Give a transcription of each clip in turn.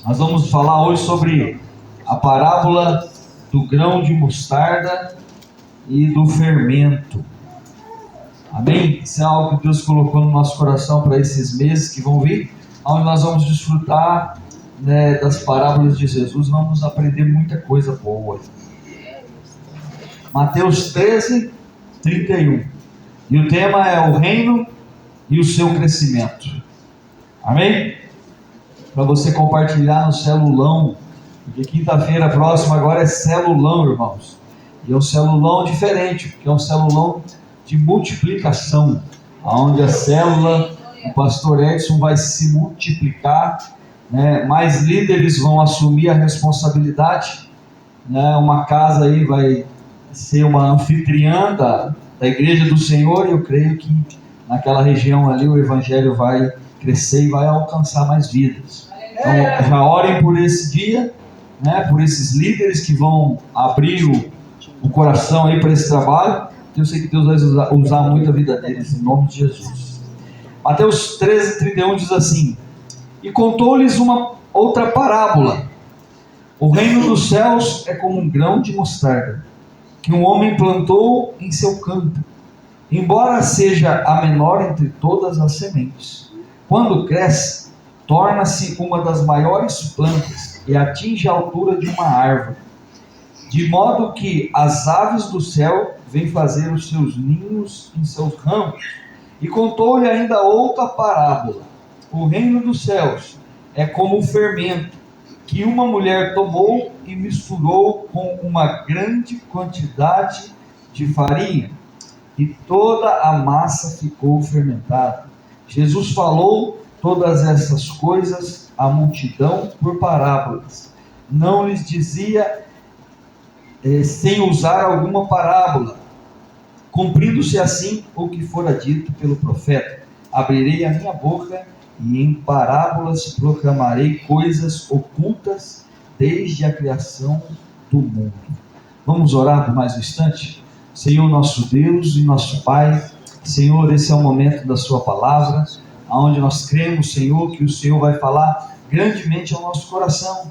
Nós vamos falar hoje sobre a parábola do grão de mostarda e do fermento. Amém? Isso é algo que Deus colocou no nosso coração para esses meses que vão vir, onde nós vamos desfrutar, das parábolas de Jesus. Vamos aprender muita coisa boa. Mateus 13, 31. E o tema é o reino e o seu crescimento. Amém? Para você compartilhar no celulão, porque quinta-feira próxima agora é celulão, irmãos. E é um celulão diferente, porque é um celulão de multiplicação, onde a célula, o pastor Edson vai se multiplicar, mais líderes vão assumir a responsabilidade, uma casa aí vai ser uma anfitriã da igreja do Senhor, e eu creio que naquela região ali o evangelho vai crescer e vai alcançar mais vidas. Então já orem por esse dia, por esses líderes que vão abrir o coração aí para esse trabalho. Eu sei que Deus vai usar muito a vida deles, em nome de Jesus. Mateus 13, 31 diz assim: E contou-lhes uma outra parábola. O reino dos céus é como um grão de mostarda, que um homem plantou em seu campo. Embora seja a menor entre todas as sementes, quando cresce, torna-se uma das maiores plantas e atinge a altura de uma árvore, de modo que as aves do céu vêm fazer os seus ninhos em seus ramos. E contou-lhe ainda outra parábola. O reino dos céus é como um fermento, que uma mulher tomou e misturou com uma grande quantidade de farinha, e toda a massa ficou fermentada. Jesus falou todas essas coisas à multidão por parábolas. Não lhes dizia sem usar alguma parábola, cumprindo-se assim o que fora dito pelo profeta: abrirei a minha boca e em parábolas proclamarei coisas ocultas desde a criação do mundo. Vamos orar por mais um instante? Senhor nosso Deus e nosso Pai, Senhor, esse é o momento da sua palavra, onde nós cremos, Senhor, que o Senhor vai falar grandemente ao nosso coração.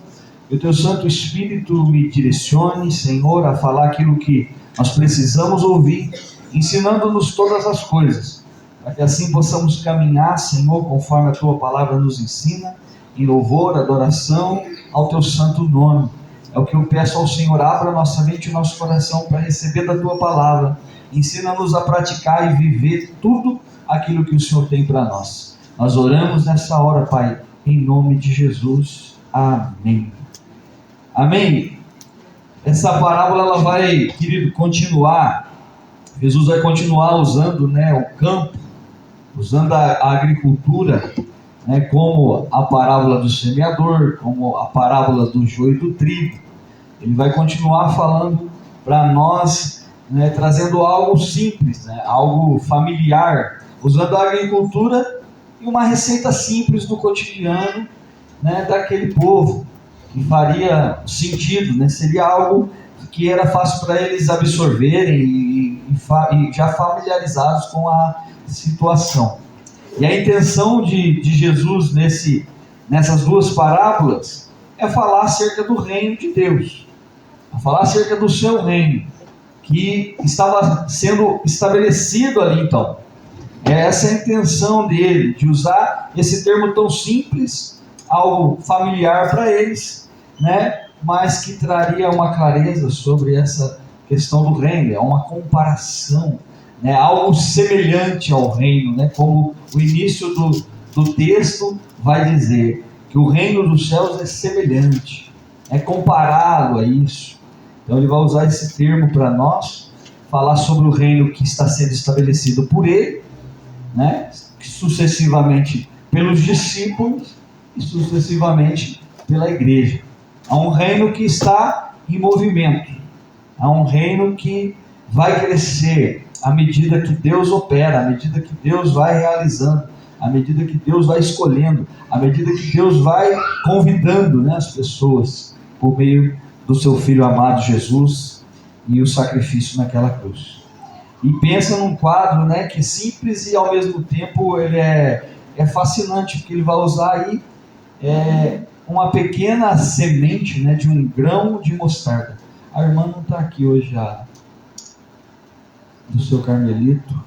Que o Teu Santo Espírito me direcione, Senhor, a falar aquilo que nós precisamos ouvir, ensinando-nos todas as coisas, para que assim possamos caminhar, Senhor, conforme a Tua palavra nos ensina, em louvor, adoração ao Teu santo nome. É o que eu peço ao Senhor: abra nossa mente e nosso coração para receber da Tua palavra. Ensina-nos a praticar e viver tudo aquilo que o Senhor tem para nós. Nós oramos nessa hora, Pai, em nome de Jesus. Amém. Amém. Essa parábola ela vai, querido, continuar. Jesus vai continuar usando, o campo, usando a agricultura, como a parábola do semeador, como a parábola do joio e do trigo. Ele vai continuar falando para nós, trazendo algo simples, algo familiar, usando a agricultura e uma receita simples do cotidiano, daquele povo, que faria sentido, seria algo que era fácil para eles absorverem e já familiarizados com a situação. E a intenção de Jesus nessas duas parábolas é falar acerca do reino de Deus, falar acerca do seu reino, que estava sendo estabelecido ali. Então, essa é a intenção dele, de usar esse termo tão simples, algo familiar para eles, mas que traria uma clareza sobre essa questão do reino. É uma comparação, algo semelhante ao reino, como o início do texto vai dizer, que o reino dos céus é semelhante, é comparado a isso. Então ele vai usar esse termo para nós, falar sobre o reino que está sendo estabelecido por ele, sucessivamente pelos discípulos e sucessivamente pela igreja. Há um reino que está em movimento, há um reino que vai crescer à medida que Deus opera, à medida que Deus vai realizando, à medida que Deus vai escolhendo, à medida que Deus vai convidando, as pessoas por meio do seu Filho amado Jesus e o sacrifício naquela cruz. E pensa num quadro, que é simples e ao mesmo tempo ele é fascinante, porque ele vai usar aí uma pequena semente, né, de um grão de mostarda. A irmã não está aqui hoje, do seu Carmelito.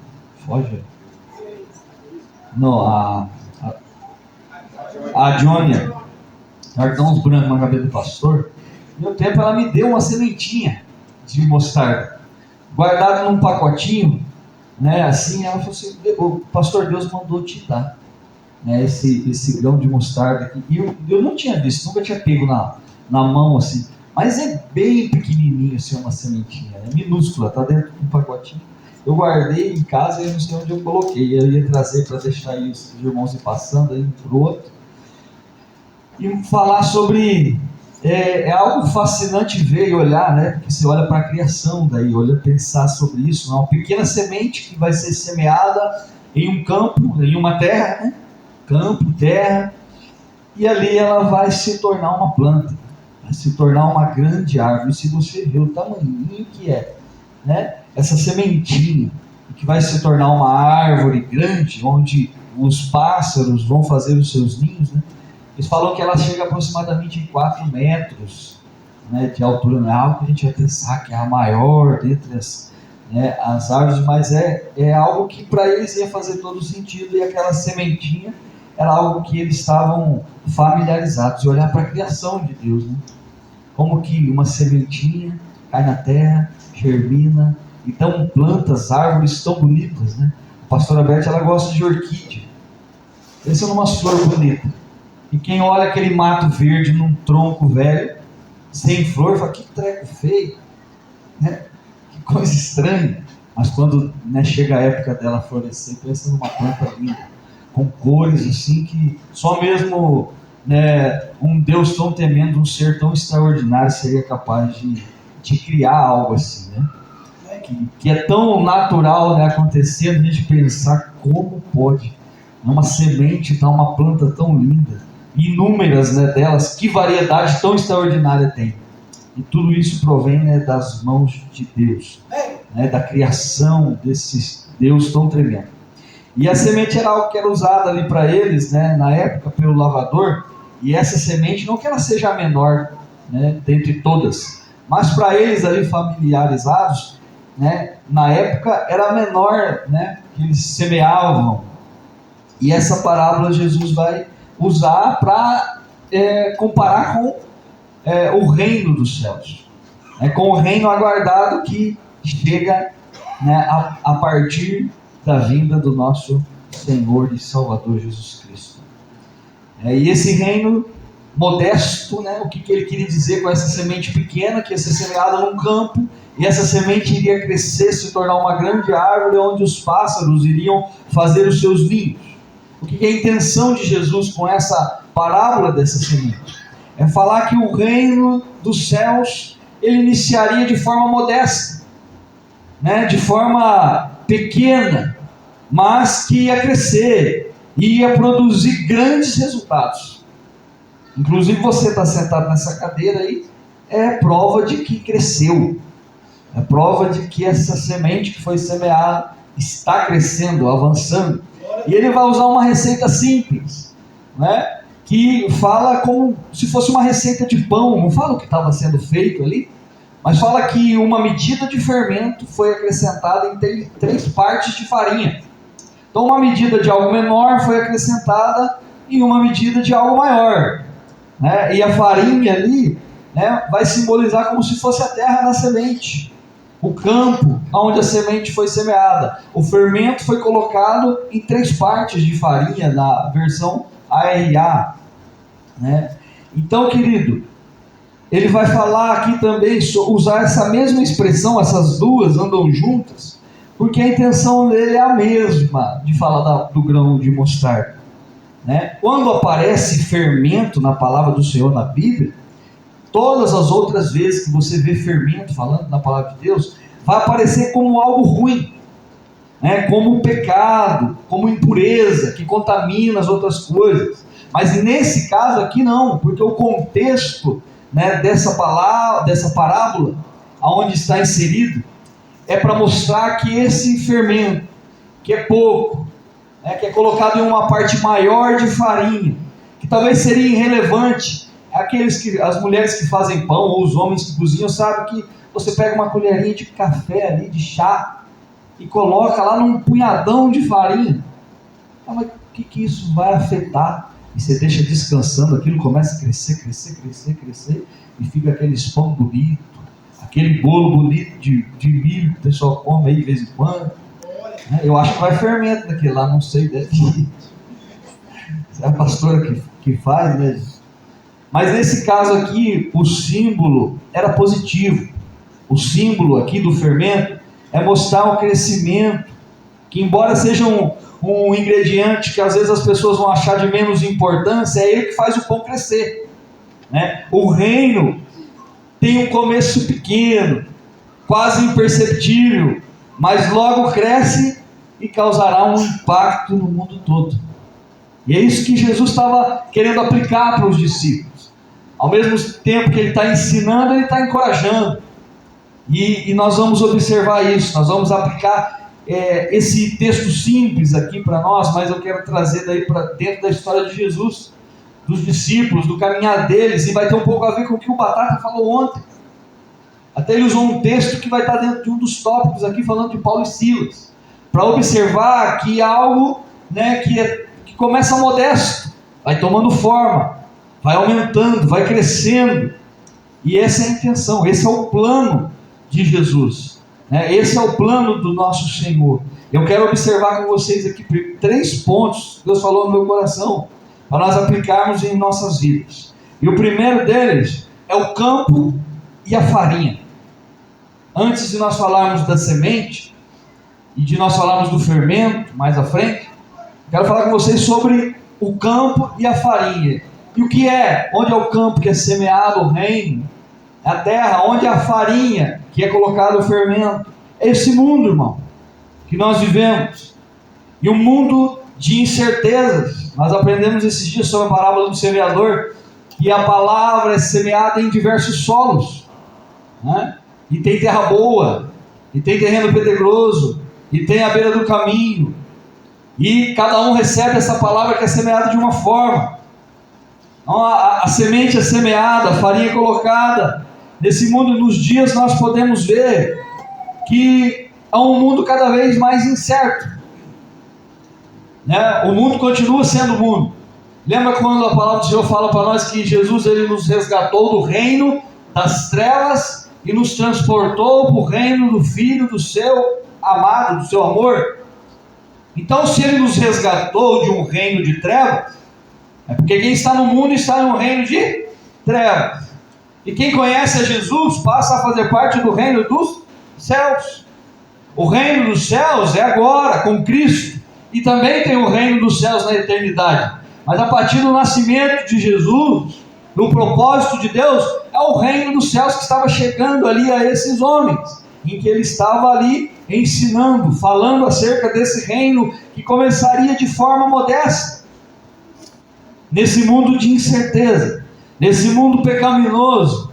Foge. Não, a Jônia, Cardãos Branco, uma cabeça do pastor. No tempo ela me deu uma sementinha de mostarda, guardada num pacotinho, né, assim. Ela falou assim: o pastor, Deus mandou te dar, né, esse grão de mostarda aqui. E eu não tinha visto, nunca tinha pego na mão assim, mas é bem pequenininho assim, uma sementinha, é minúscula, tá dentro de um pacotinho. Eu guardei em casa e eu não sei onde eu coloquei. Eu ia trazer para deixar aí os irmãos ir passando aí um para o outro e falar sobre. É algo fascinante ver e olhar, né? Porque você olha para a criação, daí olha pensar sobre isso, uma pequena semente que vai ser semeada em um campo, em uma terra, né? Campo, terra, e ali ela vai se tornar uma planta, vai se tornar uma grande árvore. Se você vê o tamanhinho que é, né? Essa sementinha, que vai se tornar uma árvore grande, onde os pássaros vão fazer os seus ninhos, né? Eles falam que ela chega aproximadamente em 4 metros, né, de altura. Não é algo que a gente vai pensar que é a maior dentre as, né, as árvores, mas é algo que para eles ia fazer todo sentido, e aquela sementinha era algo que eles estavam familiarizados. E olhar para a criação de Deus, né? Como que uma sementinha cai na terra, germina, então plantas, árvores tão bonitas, né? A pastora Beth, ela gosta de orquídea. Pensa numa flor bonita. E quem olha aquele mato verde num tronco velho, sem flor, fala: que treco feio, né? Que coisa estranha. Mas quando, né, chega a época dela florescer, pensa numa planta linda, com cores assim que só mesmo, né, um Deus tão temendo, um ser tão extraordinário seria capaz de criar algo assim, né? Que é tão natural, né, acontecendo, a gente pensar como pode uma semente dar uma planta tão linda, inúmeras, né, delas, que variedade tão extraordinária tem. E tudo isso provém, né, das mãos de Deus, né, da criação desse Deus tão tremendo. E a semente era algo que era usada ali para eles, né, na época, pelo lavador. E essa semente, não que ela seja a menor, né, dentre todas, mas para eles ali familiarizados, né, na época era a menor, né, que eles semeavam. E essa parábola Jesus vai usar para comparar com o reino dos céus, com o reino aguardado que chega, né, a partir da vinda do nosso Senhor e Salvador Jesus Cristo. E esse reino modesto, né, o que ele queria dizer com essa semente pequena, que ia ser semeada num campo, e essa semente iria crescer, se tornar uma grande árvore, onde os pássaros iriam fazer os seus ninhos. O que é a intenção de Jesus com essa parábola dessa semente? É falar que o reino dos céus, ele iniciaria de forma modesta, né, de forma pequena, mas que ia crescer, ia produzir grandes resultados. Inclusive você está sentado nessa cadeira aí, é prova de que cresceu, é prova de que essa semente que foi semeada está crescendo, avançando. E ele vai usar uma receita simples, né, que fala como se fosse uma receita de pão. Não fala o que estava sendo feito ali, mas fala que uma medida de fermento foi acrescentada em 3 partes de farinha. Então uma medida de algo menor foi acrescentada em uma medida de algo maior, né? E a farinha ali, né, vai simbolizar como se fosse a terra da semente, o campo onde a semente foi semeada. O fermento foi colocado em 3 partes de farinha, na versão ARA, né? Então, querido, ele vai falar aqui também, usar essa mesma expressão, essas duas andam juntas, porque a intenção dele é a mesma, de falar do grão de mostarda, né? Quando aparece fermento na palavra do Senhor na Bíblia, todas as outras vezes que você vê fermento falando na palavra de Deus, vai aparecer como algo ruim, né? Como um pecado, como impureza, que contamina as outras coisas. Mas nesse caso aqui não, porque o contexto, né, dessa parábola, aonde está inserido, é para mostrar que esse fermento, que é pouco, né, que é colocado em uma parte maior de farinha, que talvez seria irrelevante, As mulheres que fazem pão, ou os homens que cozinham, sabem que você pega uma colherinha de café ali, de chá, e coloca lá num punhadão de farinha. Mas o que isso vai afetar? E você deixa descansando, aquilo começa a crescer, e fica aquele pão bonito, aquele bolo bonito de milho que o pessoal come aí de vez em quando. Eu acho que vai fermento daquele lá, não sei, deve ir. É a pastora que faz, né? Mas nesse caso aqui, o símbolo era positivo. O símbolo aqui do fermento é mostrar o crescimento, que embora seja um ingrediente que às vezes as pessoas vão achar de menos importância, é ele que faz o pão crescer, né? O reino tem um começo pequeno, quase imperceptível, mas logo cresce e causará um impacto no mundo todo. E é isso que Jesus estava querendo aplicar para os discípulos. Ao mesmo tempo que ele está ensinando, ele está encorajando. E nós vamos observar isso, nós vamos aplicar esse texto simples aqui para nós, mas eu quero trazer daí para dentro da história de Jesus, dos discípulos, do caminhar deles, e vai ter um pouco a ver com o que o Batata falou ontem. Até ele usou um texto que vai estar dentro de um dos tópicos aqui, falando de Paulo e Silas, para observar que algo, né, que começa modesto, vai tomando forma, vai aumentando, vai crescendo, e essa é a intenção, esse é o plano de Jesus, né? Esse é o plano do nosso Senhor. Eu quero observar com vocês aqui 3 pontos que Deus falou no meu coração, para nós aplicarmos em nossas vidas. E o primeiro deles é o campo e a farinha. Antes de nós falarmos da semente, e de nós falarmos do fermento, mais à frente, quero falar com vocês sobre o campo e a farinha. E o que é? Onde é o campo que é semeado o reino? A terra, onde é a farinha que é colocado o fermento? É esse mundo, irmão, que nós vivemos. E um mundo de incertezas. Nós aprendemos esses dias sobre a parábola do semeador, que a palavra é semeada em diversos solos, né? E tem terra boa, e tem terreno pedregoso, e tem a beira do caminho, e cada um recebe essa palavra que é semeada de uma forma. Então, a semente é semeada, a farinha é colocada. Nesse mundo, nos dias, nós podemos ver que é um mundo cada vez mais incerto, né? O mundo continua sendo o mundo. Lembra quando a palavra do Senhor fala para nós que Jesus ele nos resgatou do reino das trevas e nos transportou para o reino do Filho do seu amado, do seu amor? Então, se ele nos resgatou de um reino de trevas, é porque quem está no mundo está no reino de trevas. E quem conhece a Jesus passa a fazer parte do reino dos céus. O reino dos céus é agora, com Cristo. E também tem o reino dos céus na eternidade. Mas a partir do nascimento de Jesus, no propósito de Deus, é o reino dos céus que estava chegando ali a esses homens, em que ele estava ali ensinando, falando acerca desse reino que começaria de forma modesta. Nesse mundo de incerteza, nesse mundo pecaminoso,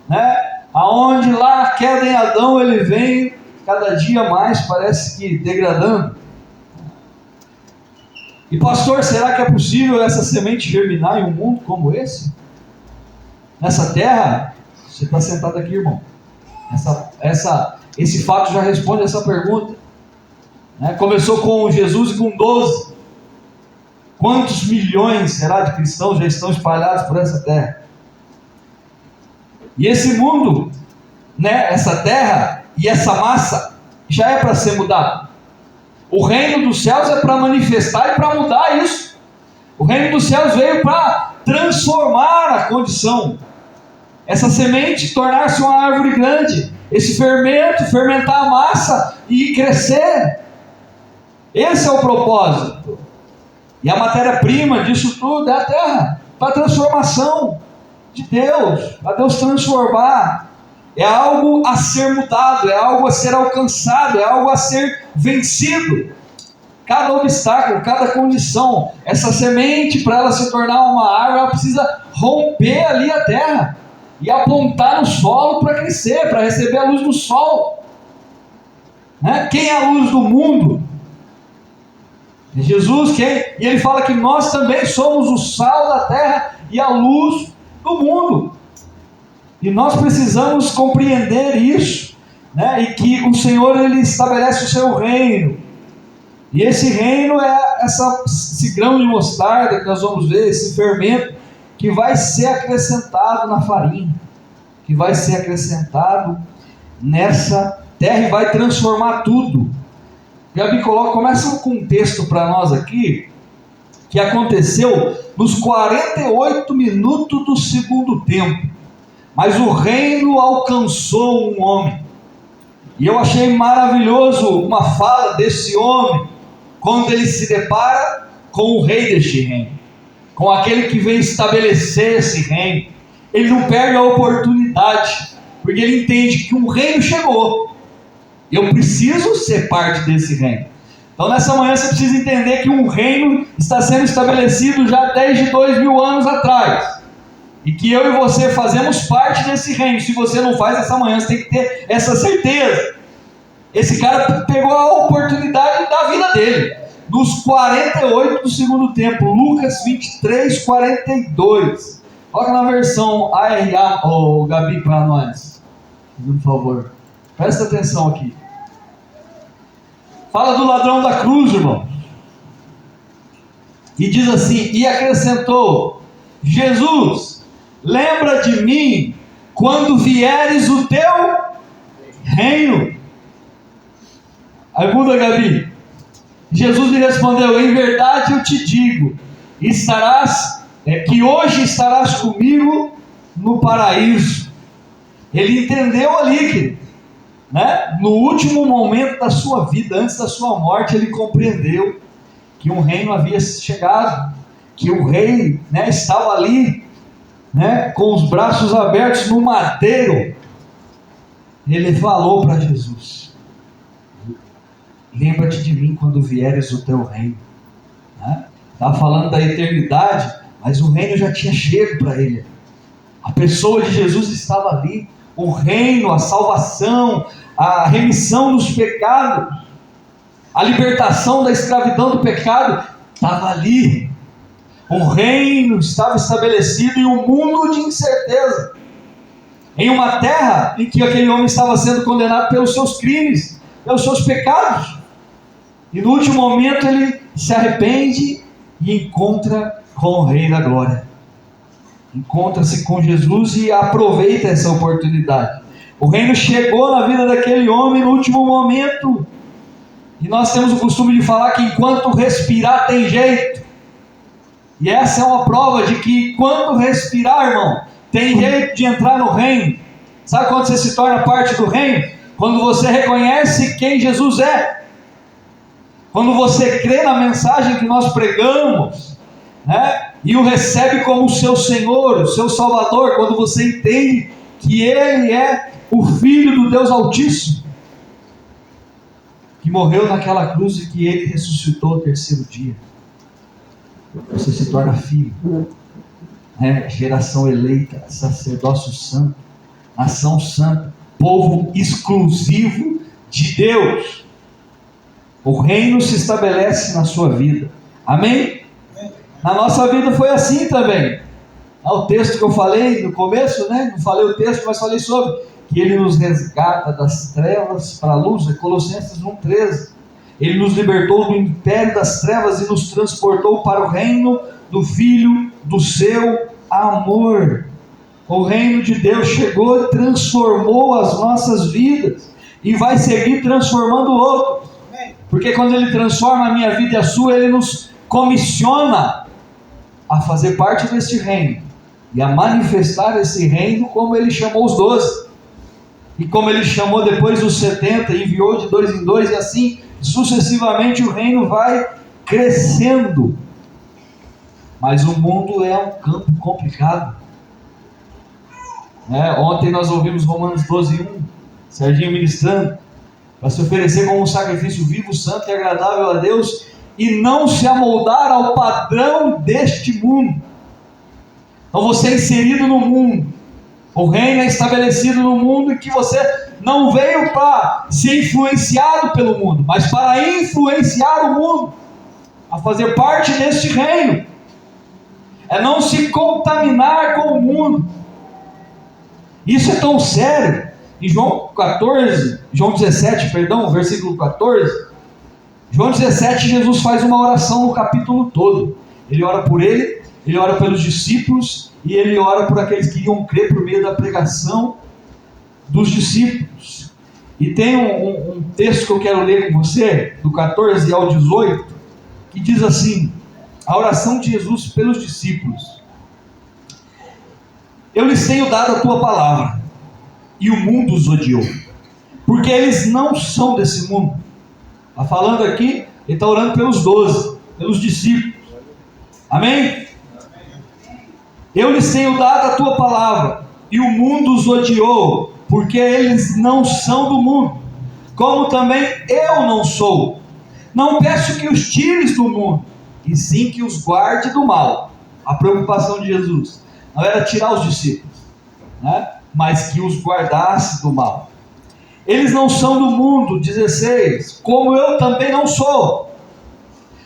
né? Aonde lá a queda em Adão ele vem cada dia mais, parece que degradando. E pastor, será que é possível essa semente germinar em um mundo como esse? Nessa terra? Você está sentado aqui, irmão. Esse fato já responde essa pergunta, né? Começou com Jesus e com 12. Quantos milhões, será, de cristãos já estão espalhados por essa terra? E esse mundo, né, essa terra e essa massa já é para ser mudado. O reino dos céus é para manifestar e para mudar isso. O reino dos céus veio para transformar a condição. Essa semente tornar-se uma árvore grande. Esse fermento, fermentar a massa e crescer. Esse é o propósito. E a matéria-prima disso tudo é a terra, para a transformação de Deus, para Deus transformar. É algo a ser mudado, é algo a ser alcançado, é algo a ser vencido. Cada obstáculo, cada condição, essa semente, para ela se tornar uma árvore, ela precisa romper ali a terra e apontar no solo para crescer, para receber a luz do sol, né? Quem é a luz do mundo? Jesus, e ele fala que nós também somos o sal da terra e a luz do mundo. E nós precisamos compreender isso, né? E que o Senhor, Ele estabelece o seu reino. E esse reino é esse grão de mostarda que nós vamos ver, esse fermento, que vai ser acrescentado na farinha, que vai ser acrescentado nessa terra e vai transformar tudo. Gabi, começa com um texto para nós aqui, que aconteceu nos 48 minutos do segundo tempo. Mas o reino alcançou um homem. E eu achei maravilhoso uma fala desse homem, quando ele se depara com o rei deste reino, com aquele que vem estabelecer esse reino. Ele não perde a oportunidade, porque ele entende que um reino chegou. Eu preciso ser parte desse reino. Então nessa manhã você precisa entender que um reino está sendo estabelecido já desde 2000 anos atrás. E que eu e você fazemos parte desse reino. Se você não faz, essa manhã você tem que ter essa certeza. Esse cara pegou a oportunidade da vida dele. Nos 48 do segundo tempo, Lucas 23, 42. Coloca na versão ARA, Gabi, para nós, por favor. Presta atenção aqui. Fala do ladrão da cruz, irmão. E diz assim: e acrescentou: Jesus, lembra de mim quando vieres o teu reino. Aí muda, Gabi. Jesus lhe respondeu: em verdade eu te digo, que hoje estarás comigo no paraíso. Ele entendeu ali, querido, né? No último momento da sua vida, antes da sua morte, ele compreendeu que um reino havia chegado, que o rei, né, estava ali, né, com os braços abertos no madeiro. Ele falou para Jesus: lembra-te de mim quando vieres o teu reino. Estava falando da eternidade, mas o reino já tinha chego para ele. A pessoa de Jesus estava ali. O reino, a salvação, a remissão dos pecados, a libertação da escravidão do pecado, estava ali. O reino estava estabelecido em um mundo de incerteza, em uma terra em que aquele homem estava sendo condenado pelos seus crimes, pelos seus pecados. E no último momento ele se arrepende e encontra com o Rei da Glória. Encontra-se com Jesus e aproveita essa oportunidade. O reino chegou na vida daquele homem no último momento. E nós temos o costume de falar que enquanto respirar tem jeito. E essa é uma prova de que enquanto respirar, irmão, tem jeito de entrar no reino. Sabe quando você se torna parte do reino? Quando você reconhece quem Jesus é. Quando você crê na mensagem que nós pregamos, né? E o recebe como o seu Senhor, o seu Salvador, quando você entende que Ele é o Filho do Deus Altíssimo, que morreu naquela cruz e que Ele ressuscitou ao terceiro dia. Você se torna filho, né? Geração eleita, sacerdócio santo, nação santa, povo exclusivo de Deus. O reino se estabelece na sua vida. Amém? Na nossa vida foi assim também. O texto que eu falei no começo, né? Não falei o texto, mas falei sobre que Ele nos resgata das trevas para a luz. É Colossenses 1,13. Ele nos libertou do império das trevas e nos transportou para o reino do Filho do seu amor. O reino de Deus chegou e transformou as nossas vidas e vai seguir transformando outros. Porque quando Ele transforma a minha vida e a sua, Ele nos comissiona a fazer parte deste reino e a manifestar esse reino como Ele chamou os 12 e como Ele chamou depois os 70, enviou de 2 em 2, e assim sucessivamente o reino vai crescendo. Mas o mundo é um campo complicado, né? Ontem nós ouvimos Romanos 12:1, Serginho ministrando, para se oferecer como um sacrifício vivo, santo e agradável a Deus, e não se amoldar ao padrão deste mundo. Então você é inserido no mundo, o reino é estabelecido no mundo, e que você não veio para ser influenciado pelo mundo, mas para influenciar o mundo, a fazer parte deste reino. é não se contaminar com o mundo. Isso é tão sério. Em João 17, versículo 14, João 17, Jesus faz uma oração no capítulo todo. Ele ora por ele ora pelos discípulos, e ele ora por aqueles que iriam crer por meio da pregação dos discípulos. E tem um texto que eu quero ler com você, do 14 ao 18, que diz assim, a oração de Jesus pelos discípulos: eu lhes tenho dado a tua palavra, e o mundo os odiou, porque eles não são desse mundo. Está falando aqui, ele está orando pelos 12, pelos discípulos. Amém? Eu lhes tenho dado a tua palavra, e o mundo os odiou, porque eles não são do mundo, como também eu não sou. Não peço que os tires do mundo, e sim que os guarde do mal. A preocupação de Jesus não era tirar os discípulos, né? Mas que os guardasse do mal. Eles não são do mundo, 16, como eu também não sou.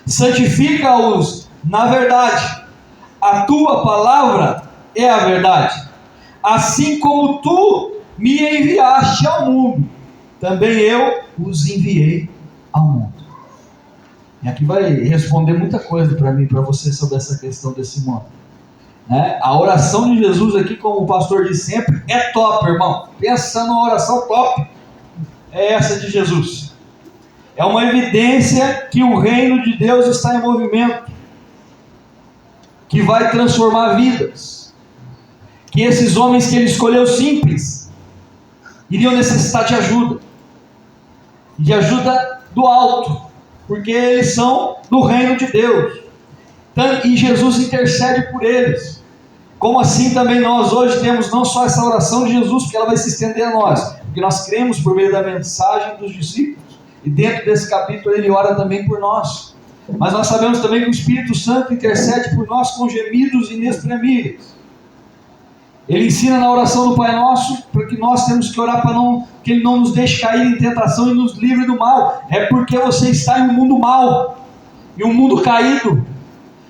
Santifica-os na verdade. A tua palavra é a verdade. Assim como tu me enviaste ao mundo, também eu os enviei ao mundo. E aqui vai responder muita coisa para mim, para você, sobre essa questão desse mundo, né? A oração de Jesus aqui, como o pastor diz sempre, é top, irmão. Pensa numa oração top, é essa de Jesus. É uma evidência que o reino de Deus está em movimento, que vai transformar vidas, que esses homens que ele escolheu simples iriam necessitar de ajuda do alto, porque eles são do reino de Deus, e Jesus intercede por eles. Como assim também nós hoje temos não só essa oração de Jesus, porque ela vai se estender a nós, porque nós cremos por meio da mensagem dos discípulos, e dentro desse capítulo ele ora também por nós. Mas nós sabemos também que o Espírito Santo intercede por nós com gemidos inexprimíveis. Ele ensina na oração do Pai Nosso, porque nós temos que orar para que Ele não nos deixe cair em tentação e nos livre do mal. É porque você está em um mundo mau, em um mundo caído,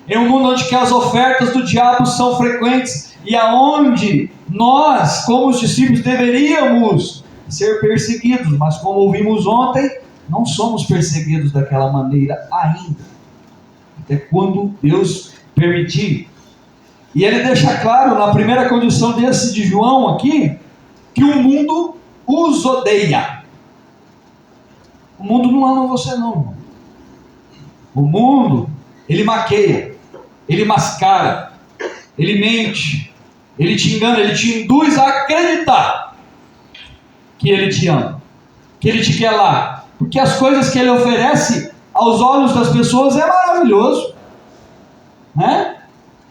em um mundo onde que as ofertas do diabo são frequentes, e aonde nós, como os discípulos, deveríamos ser perseguidos, mas como ouvimos ontem, não somos perseguidos daquela maneira ainda, até quando Deus permitir. E ele deixa claro na primeira condição desse de João aqui, que o mundo os odeia. O mundo não ama você não, irmão. O mundo, ele maqueia, ele mascara, ele mente, ele te engana, ele te induz a acreditar que ele te ama, que ele te quer lá, porque as coisas que ele oferece aos olhos das pessoas é maravilhoso, né?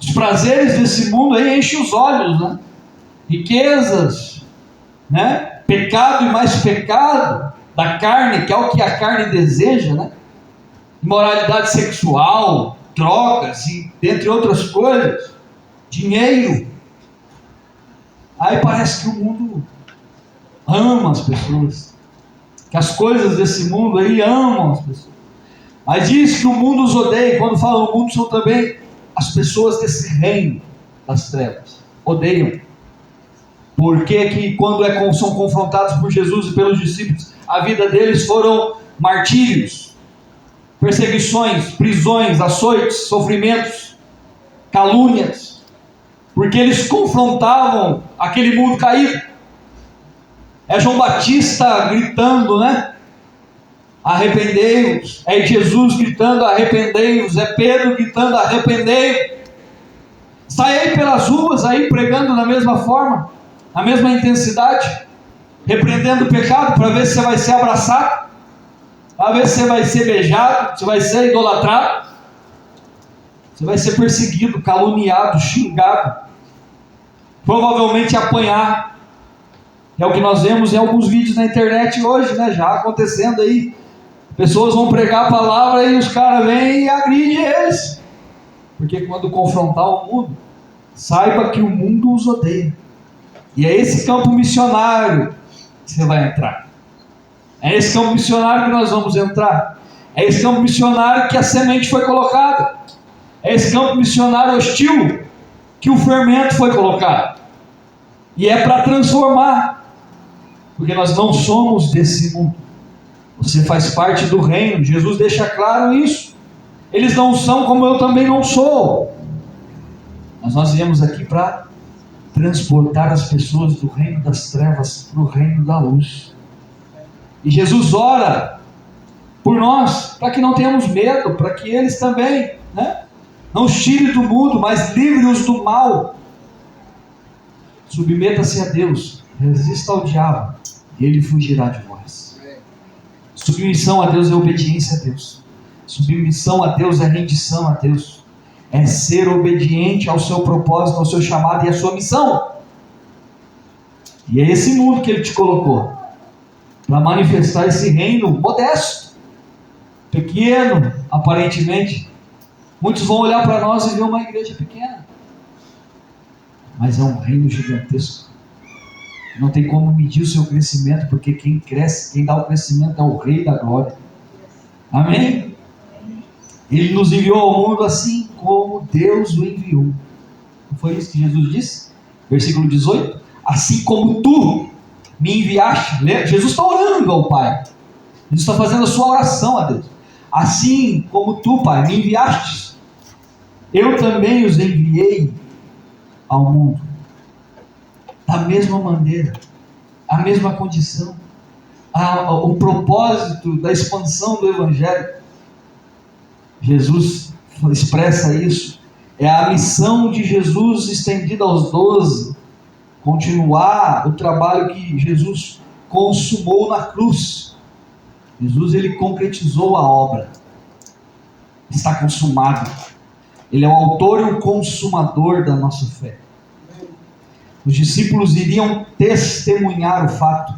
Os prazeres desse mundo aí enchem os olhos, né? Riquezas, né? Pecado e mais pecado da carne, que é o que a carne deseja, né? Imoralidade sexual, drogas e dentre outras coisas, dinheiro. Aí parece que o mundo ama as pessoas, que as coisas desse mundo aí amam as pessoas. Mas diz que o mundo os odeia. Quando fala o mundo, são também as pessoas desse reino das trevas. Odeiam. Porque que quando são confrontados por Jesus e pelos discípulos, a vida deles foram martírios, perseguições, prisões, açoites, sofrimentos, calúnias, porque eles confrontavam aquele mundo caído. É João Batista gritando, né? Arrependei-vos. É Jesus gritando, arrependei-vos. É Pedro gritando, arrependei-vos. Sai aí pelas ruas aí pregando da mesma forma, na mesma intensidade, repreendendo o pecado, para ver se você vai ser abraçado, para ver se você vai ser beijado, se vai ser idolatrado, você vai ser perseguido, caluniado, xingado, provavelmente apanhar. É o que nós vemos em alguns vídeos na internet hoje, né? Já acontecendo aí. Pessoas vão pregar a palavra e os caras vêm e agridem eles. Porque quando confrontar o mundo, saiba que o mundo os odeia. E é esse campo missionário que você vai entrar. É esse campo missionário que nós vamos entrar. É esse campo missionário que a semente foi colocada. É esse campo missionário hostil que o fermento foi colocado. E é para transformar. Porque nós não somos desse mundo. Você faz parte do reino. Jesus deixa claro isso. Eles não são como eu também não sou. Mas nós viemos aqui para transportar as pessoas do reino das trevas para o reino da luz. E Jesus ora por nós, para que não tenhamos medo, para que eles também, não os tire do mundo, mas livre-os do mal. Submeta-se a Deus, resista ao diabo, e ele fugirá de vós. Submissão a Deus é obediência a Deus. Submissão a Deus é rendição a Deus. É ser obediente ao seu propósito, ao seu chamado e à sua missão. E é esse mundo que Ele te colocou, para manifestar esse reino modesto, pequeno, aparentemente. Muitos vão olhar para nós e ver uma igreja pequena, mas é um reino gigantesco. Não tem como medir o seu crescimento, porque quem cresce, quem dá o crescimento é o Rei da Glória. Amém? Ele nos enviou ao mundo assim como Deus o enviou. Não foi isso que Jesus disse? Versículo 18. Assim como tu me enviaste. Jesus está orando ao Pai. Jesus está fazendo a sua oração a Deus. Assim como tu, Pai, me enviaste, eu também os enviei ao mundo. Da mesma maneira, a mesma condição, o propósito da expansão do Evangelho. Jesus expressa isso. É a missão de Jesus estendida aos 12. Continuar o trabalho que Jesus consumou na cruz. Jesus, ele concretizou a obra. Está consumado. Ele é o autor e o consumador da nossa fé. Os discípulos iriam testemunhar o fato.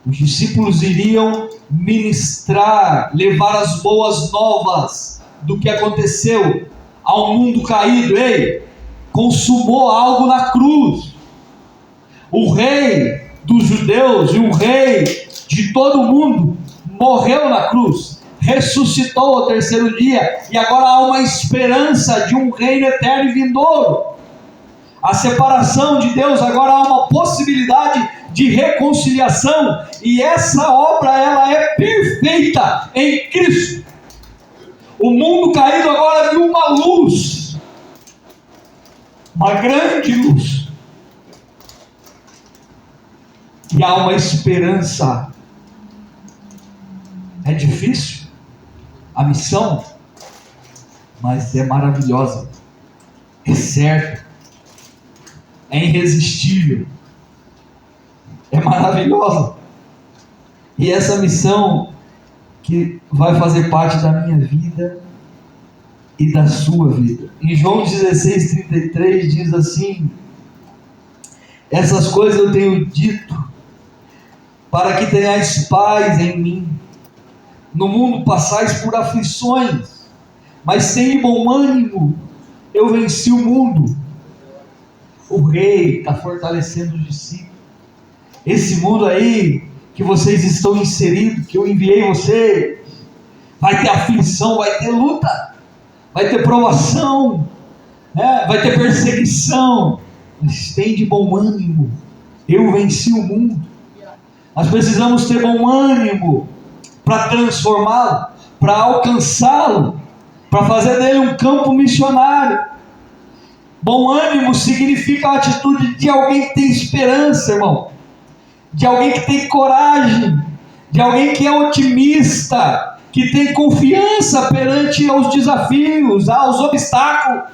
Os discípulos iriam ministrar, levar as boas novas do que aconteceu ao mundo caído. Ei, consumou algo na cruz. O rei dos judeus e o rei de todo o mundo morreu na cruz, ressuscitou ao terceiro dia, e agora há uma esperança de um reino eterno e vindouro. A separação de Deus, agora há uma possibilidade de reconciliação, e essa obra ela é perfeita em Cristo. O mundo caído agora viu uma luz, uma grande luz, e há uma esperança. É difícil a missão, mas é maravilhosa, é certa, é irresistível, é maravilhosa. E essa missão que vai fazer parte da minha vida e da sua vida. Em João 16:33 diz assim: essas coisas eu tenho dito para que tenhais paz em mim. No mundo passais por aflições, mas tende bom ânimo, eu venci o mundo. O rei está fortalecendo os discípulos. Esse mundo aí que vocês estão inseridos, que eu enviei vocês, vai ter aflição, vai ter luta, vai ter provação, vai ter perseguição, mas tende bom ânimo, eu venci o mundo. Nós precisamos ter bom ânimo para transformá-lo, para alcançá-lo, para fazer dele um campo missionário. Bom ânimo significa a atitude de alguém que tem esperança, irmão, de alguém que tem coragem, de alguém que é otimista, que tem confiança perante aos desafios, aos obstáculos.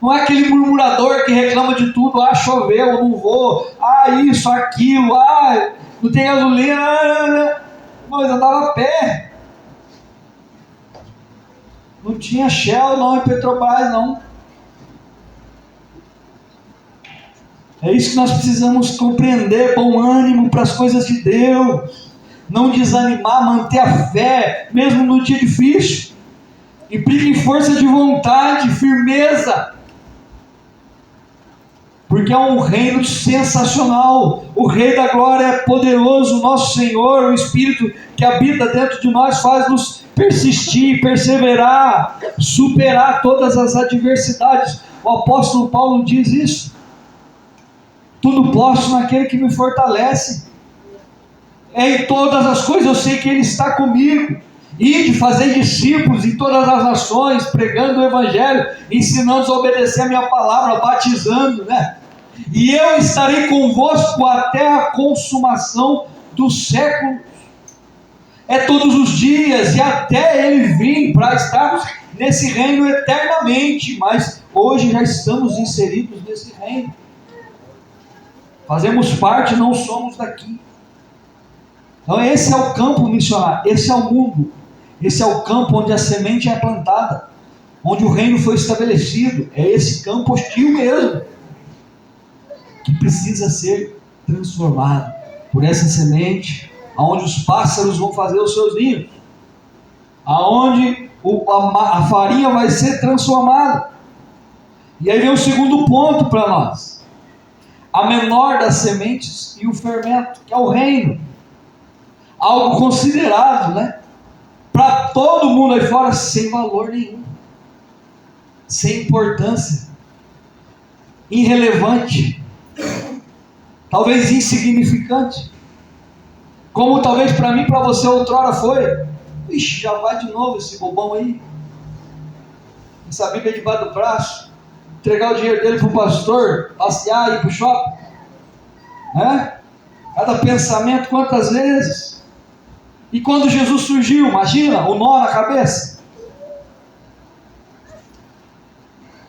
Não é aquele murmurador que reclama de tudo: choveu, não vou, isso, aquilo, não tem gasolina, mas andava a pé. Não tinha Shell, não, e Petrobras, não. É isso que nós precisamos compreender: bom ânimo para as coisas de Deus, não desanimar, manter a fé, mesmo no dia difícil. Implica em força de vontade, firmeza, porque é um reino sensacional. O Rei da Glória é poderoso, nosso Senhor. O Espírito que habita dentro de nós faz-nos persistir, perseverar, superar todas as adversidades. O apóstolo Paulo diz isso. Tudo posso naquele que me fortalece. Em todas as coisas eu sei que Ele está comigo. E de fazer discípulos em todas as nações, pregando o Evangelho, ensinando-os a obedecer a minha palavra, batizando, né? E eu estarei convosco até a consumação do século. É todos os dias e até Ele vir, para estarmos nesse reino eternamente. Mas hoje já estamos inseridos nesse reino. Fazemos parte, não somos daqui. Então esse é o campo missionário, esse é o mundo. Esse é o campo onde a semente é plantada, onde o reino foi estabelecido. É esse campo hostil mesmo, que precisa ser transformado por essa semente, aonde os pássaros vão fazer os seus ninhos, aonde a farinha vai ser transformada. E aí vem o segundo ponto para nós: a menor das sementes e o fermento, que é o reino. Algo considerado, né, para todo mundo aí fora, sem valor nenhum, sem importância, irrelevante, talvez insignificante, como talvez para mim, para você outrora foi. Ixi, já vai de novo esse bobão aí, essa Bíblia debaixo do braço, entregar o dinheiro dele para o pastor, passear, ir para o shopping, né? Cada pensamento, quantas vezes. E quando Jesus surgiu, imagina o nó na cabeça.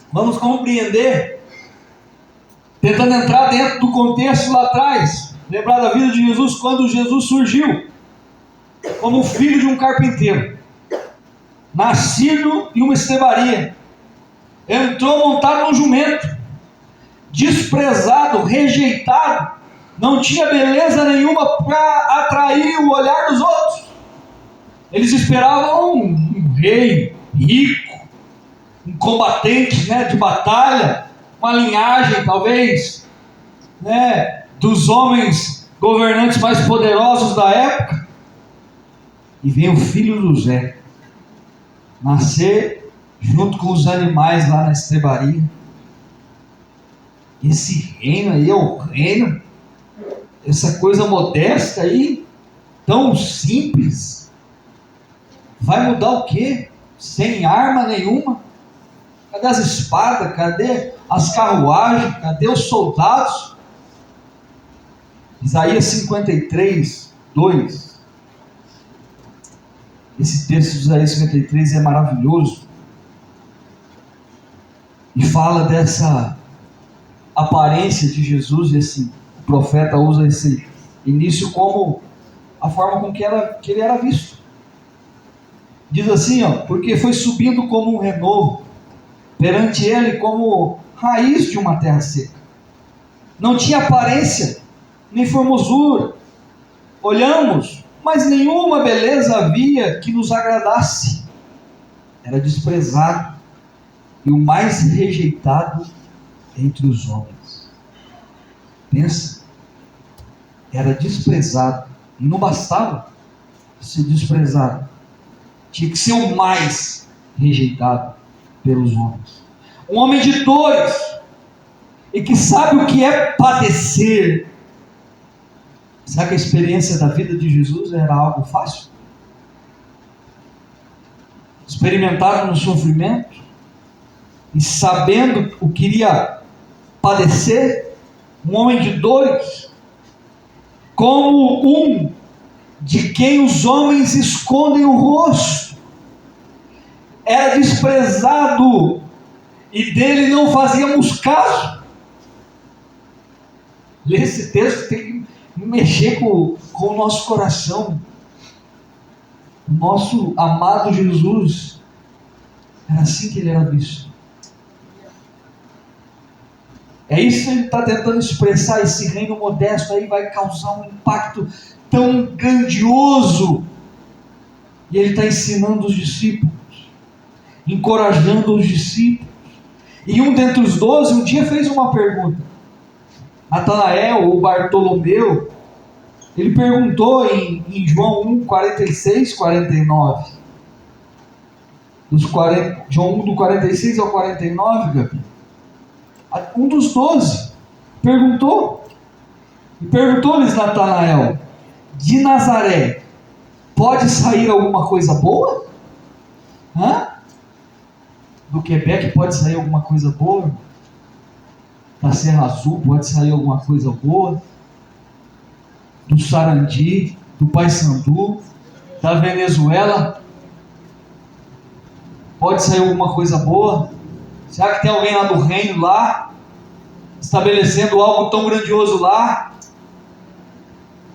Vamos compreender, tentando entrar dentro do contexto lá atrás, lembrar da vida de Jesus, quando Jesus surgiu como filho de um carpinteiro, nascido em uma estrebaria, entrou montado num jumento, desprezado, rejeitado, não tinha beleza nenhuma para atrair o olhar dos outros. Eles esperavam um rei rico, um combatente, né, de batalha, uma linhagem talvez, né, dos homens governantes mais poderosos da época. E vem o filho do Zé nascer junto com os animais lá na estrebaria. Esse reino aí é o reino, essa coisa modesta aí, tão simples, vai mudar o quê? Sem arma nenhuma? Cadê as espadas? Cadê as carruagens? Cadê os soldados? Isaías 53, 2. Esse texto de Isaías 53 é maravilhoso e fala dessa aparência de Jesus. Esse profeta usa esse início como a forma com que ele era visto. Diz assim, ó: porque foi subindo como um renovo, perante ele como raiz de uma terra seca. Não tinha aparência, nem formosura. Olhamos, mas nenhuma beleza havia que nos agradasse. Era desprezado e o mais rejeitado entre os homens. Pensa, era desprezado, e não bastava ser desprezado, tinha que ser o mais rejeitado pelos homens. Um homem de dores, e que sabe o que é padecer. Será que a experiência da vida de Jesus era algo fácil? Experimentado no sofrimento, e sabendo o que iria padecer, um homem de dores, como um de quem os homens escondem o rosto, era desprezado e dele não fazíamos caso. Ler esse texto tem que mexer com o nosso coração. O nosso amado Jesus era assim que ele era visto. É isso que ele está tentando expressar. Esse reino modesto aí vai causar um impacto tão grandioso. E ele está ensinando os discípulos, encorajando os discípulos. E um dentre os 12 um dia fez uma pergunta. Natanael, ou Bartolomeu, ele perguntou em João 1, 46, 49. João 1, do 46 ao 49, Gabi. Um dos 12 perguntou, e perguntou-lhes Natanael: de Nazaré pode sair alguma coisa boa? Do Quebec pode sair alguma coisa boa? Da Serra Azul pode sair alguma coisa boa? Do Sarandi, do Paysandu, da Venezuela pode sair alguma coisa boa? Será que tem alguém lá do reino lá, estabelecendo algo tão grandioso lá?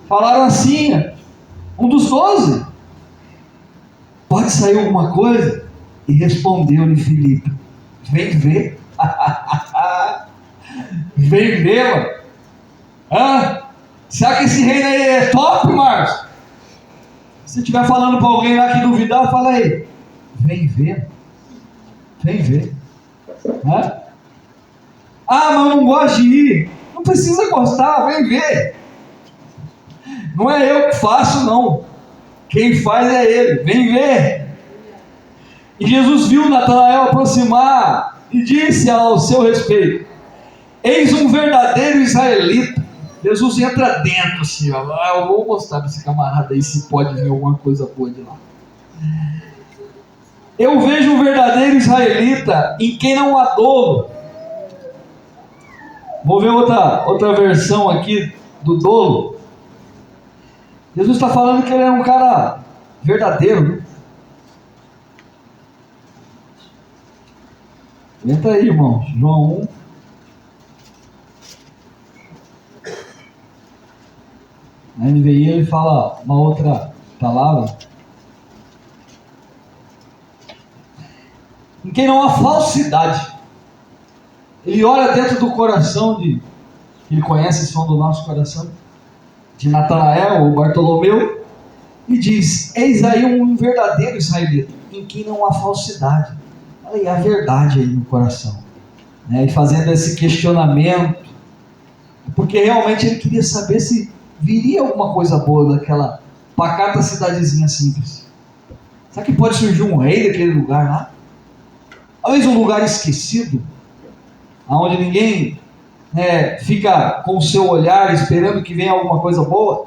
Falaram assim, um dos 12, pode sair alguma coisa? E respondeu-lhe Filipe: vem ver. Vem ver, mano. Será que esse reino aí é top, Marcos? Se estiver falando para alguém lá que duvidar, fala aí: vem ver. Vem ver. Mas eu não gosto de ir. Não precisa gostar, vem ver. Não é eu que faço, não. Quem faz é ele. Vem ver. E Jesus viu Natanael aproximar e disse ao seu respeito: eis um verdadeiro israelita. Jesus entra dentro assim, ó. Eu vou mostrar para esse camarada aí se pode vir alguma coisa boa de lá. Eu vejo um verdadeiro israelita em quem não há dolo. Vou ver outra versão aqui do dolo. Jesus está falando que ele é um cara verdadeiro, né? Entra aí, irmão. João 1. Na NVI ele fala uma outra palavra. Em quem não há falsidade. Ele olha dentro do coração ele conhece esse som do nosso coração, de Natanael ou Bartolomeu, e diz: eis aí um verdadeiro israelita, em quem não há falsidade. Olha aí a verdade aí no coração, né? E fazendo esse questionamento, porque realmente ele queria saber se viria alguma coisa boa daquela pacata cidadezinha simples. Será que pode surgir um rei daquele lugar lá? Talvez um lugar esquecido, onde ninguém fica com o seu olhar esperando que venha alguma coisa boa.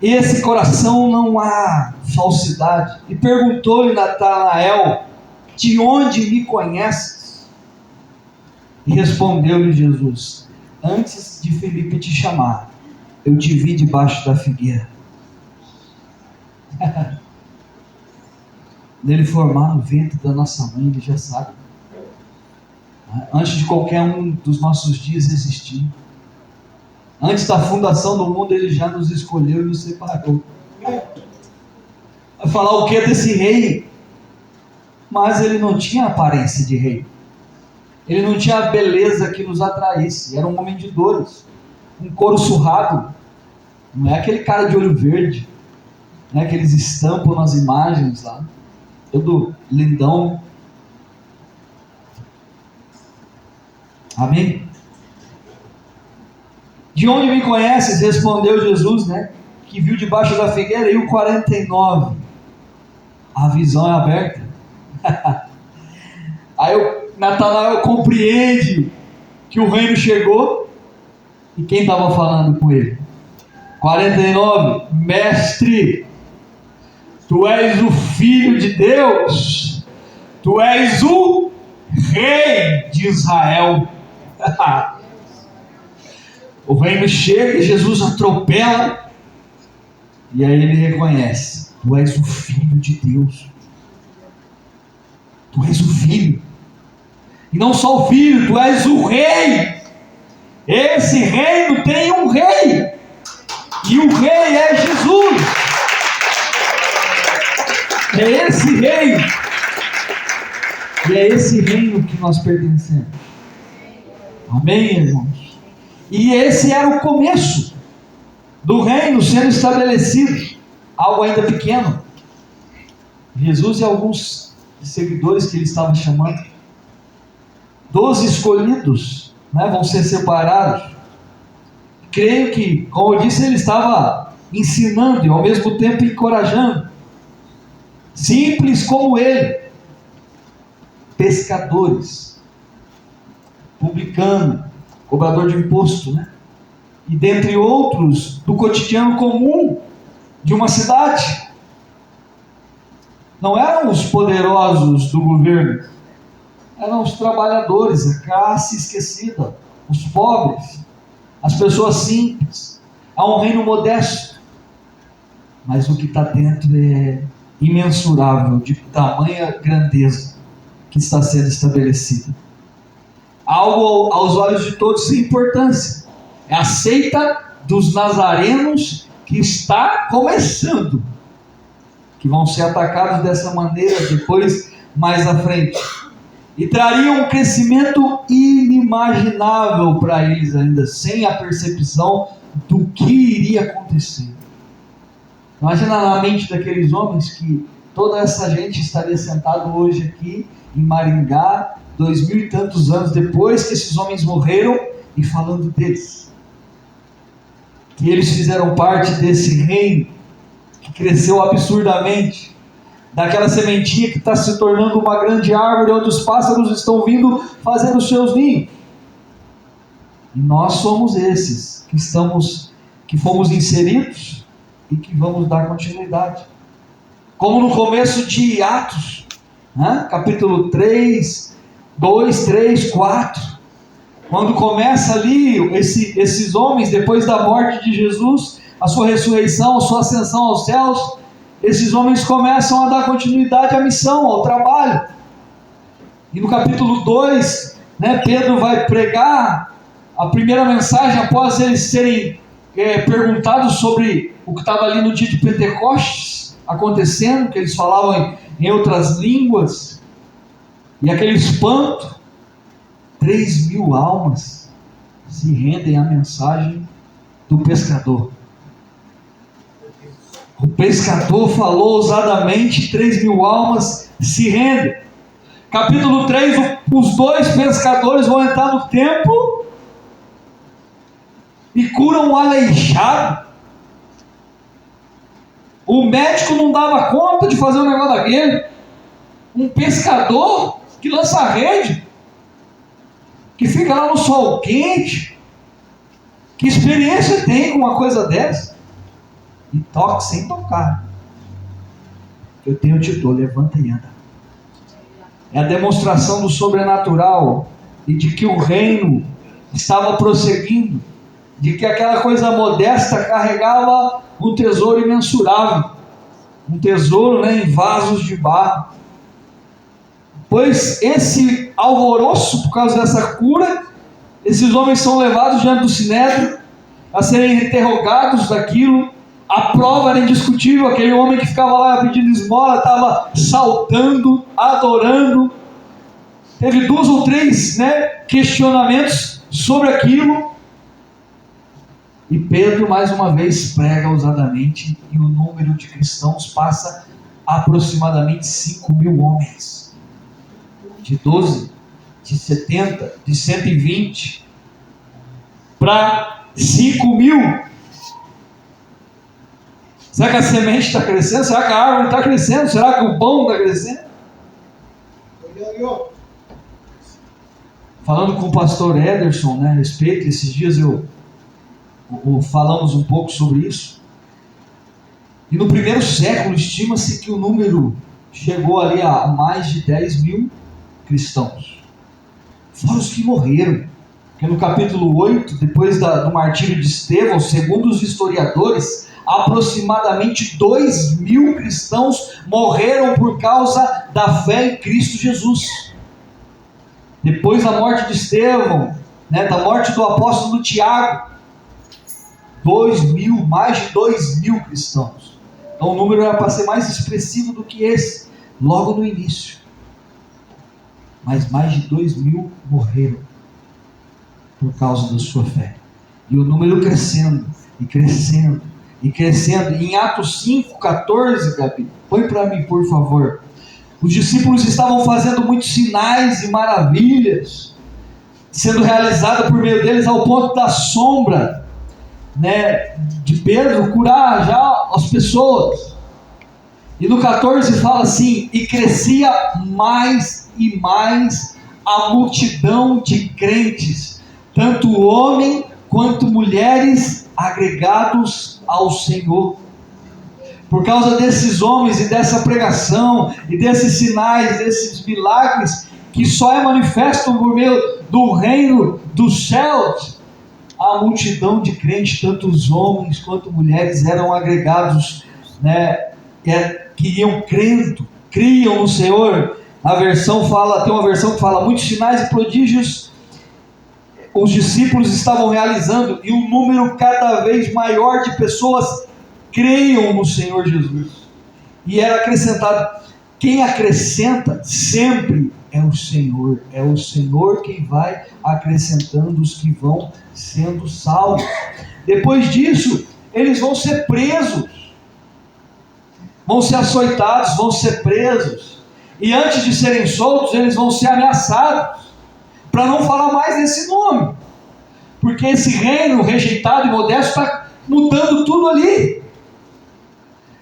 E esse coração não há falsidade. E perguntou-lhe Natanael: de onde me conheces? E respondeu-lhe Jesus: antes de Filipe te chamar, eu te vi debaixo da figueira. Nele formar no ventre da nossa mãe, ele já sabe. Antes de qualquer um dos nossos dias existir, antes da fundação do mundo, ele já nos escolheu e nos separou. Vai falar o que desse rei? Mas ele não tinha aparência de rei. Ele não tinha a beleza que nos atraísse. Era um homem de dores, um couro surrado. Não é aquele cara de olho verde, não é que eles estampam nas imagens lá, todo lindão. Amém? De onde me conheces? Respondeu Jesus, que viu debaixo da figueira. E o 49, a visão é aberta. Aí Natanael compreende que o reino chegou. E quem estava falando com ele? 49, mestre, tu és o Filho de Deus, tu és o Rei de Israel. O reino chega e Jesus atropela, e aí ele reconhece: tu és o Filho de Deus, tu és o Filho, e não só o Filho, tu és o Rei. Esse reino tem um Rei, e o Rei é Jesus. É esse Rei, e é esse reino que nós pertencemos. Amém, irmãos? E esse era o começo do reino sendo estabelecido, algo ainda pequeno. Jesus e alguns seguidores que ele estava chamando, 12 escolhidos, vão ser separados. Creio que, como eu disse, ele estava ensinando e ao mesmo tempo encorajando, simples como ele, pescadores, publicano, cobrador de imposto, né? E dentre outros, do cotidiano comum de uma cidade. Não eram os poderosos do governo, eram os trabalhadores, a classe esquecida, os pobres, as pessoas simples. Há um reino modesto, mas o que está dentro é imensurável, de tamanha grandeza que está sendo estabelecida. Algo aos olhos de todos sem importância. É a seita dos nazarenos que está começando, que vão ser atacados dessa maneira depois, mais à frente. E trariam um crescimento inimaginável para eles ainda, sem a percepção do que iria acontecer. Imagina na mente daqueles homens que toda essa gente estaria sentado hoje aqui em Maringá, 2000 e tantos anos depois que esses homens morreram, e falando deles. Que eles fizeram parte desse reino que cresceu absurdamente, daquela sementinha que está se tornando uma grande árvore, onde os pássaros estão vindo fazer os seus ninhos. E nós somos esses que fomos inseridos e que vamos dar continuidade. Como no começo de Atos, né? Capítulo 3, 2, 3, 4, quando começa ali esses homens, depois da morte de Jesus, a sua ressurreição, a sua ascensão aos céus, esses homens começam a dar continuidade à missão, ao trabalho. E no capítulo 2, né, Pedro vai pregar a primeira mensagem após eles serem perguntados sobre o que estava ali no dia de Pentecostes acontecendo, que eles falavam em outras línguas, e aquele espanto. 3.000 almas se rendem à mensagem do pescador. O pescador falou ousadamente, 3.000 almas se rendem. Capítulo 3, os 2 pescadores vão entrar no templo e curam um aleijado. O médico não dava conta de fazer um negócio daquele. Um pescador que lança a rede, que fica lá no sol quente. Que experiência tem com uma coisa dessa? E toque sem tocar. Eu te dou, levanta e anda. É a demonstração do sobrenatural e de que o reino estava prosseguindo, de que aquela coisa modesta carregava um tesouro imensurável, um tesouro, né, em vasos de barro. Pois esse alvoroço, por causa dessa cura, esses homens são levados diante do sinédrio a serem interrogados daquilo. A prova era indiscutível. Aquele homem que ficava lá pedindo esmola estava saltando, adorando. Teve 2 ou 3, né, questionamentos sobre aquilo. E Pedro mais uma vez prega ousadamente, e o número de cristãos passa aproximadamente 5.000 homens. De 12, de 70, de 120 para 5.000. Será que a semente está crescendo? Será que a árvore está crescendo? Será que o pão está crescendo? Falando com o pastor Ederson, né, a respeito, esses dias falamos um pouco sobre isso. E no primeiro século estima-se que o número chegou ali a mais de 10.000 cristãos. Fora os que morreram. Porque no capítulo 8, depois do martírio de Estevão, segundo os historiadores, aproximadamente 2.000 cristãos morreram por causa da fé em Cristo Jesus. Depois da morte de Estevão, né, da morte do apóstolo Tiago, 2.000, mais de 2.000 cristãos. Então o número era para ser mais expressivo do que esse, logo no início. Mas mais de 2.000 morreram por causa da sua fé. E o número crescendo, e crescendo, e crescendo. Em Atos 5, 14, Gabi, põe para mim, por favor. Os discípulos estavam fazendo muitos sinais e maravilhas, sendo realizadas por meio deles, ao ponto da sombra, né, de Pedro curar já as pessoas. E no 14 fala assim: e crescia mais e mais a multidão de crentes, tanto homem quanto mulheres agregados ao Senhor. Por causa desses homens e dessa pregação e desses sinais, desses milagres que só é manifesto por meio do reino dos céus, a multidão de crentes, tanto os homens quanto mulheres, eram agregados, que iam crendo, criam no Senhor. A versão fala, tem uma versão que fala, muitos sinais e prodígios os discípulos estavam realizando, e um número cada vez maior de pessoas creiam no Senhor Jesus. E era acrescentado, quem acrescenta sempre é o Senhor quem vai acrescentando os que vão sendo salvos. Depois disso, eles vão ser presos, vão ser açoitados, vão ser presos, e antes de serem soltos, eles vão ser ameaçados, para não falar mais desse nome, porque esse reino rejeitado e modesto está mudando tudo ali,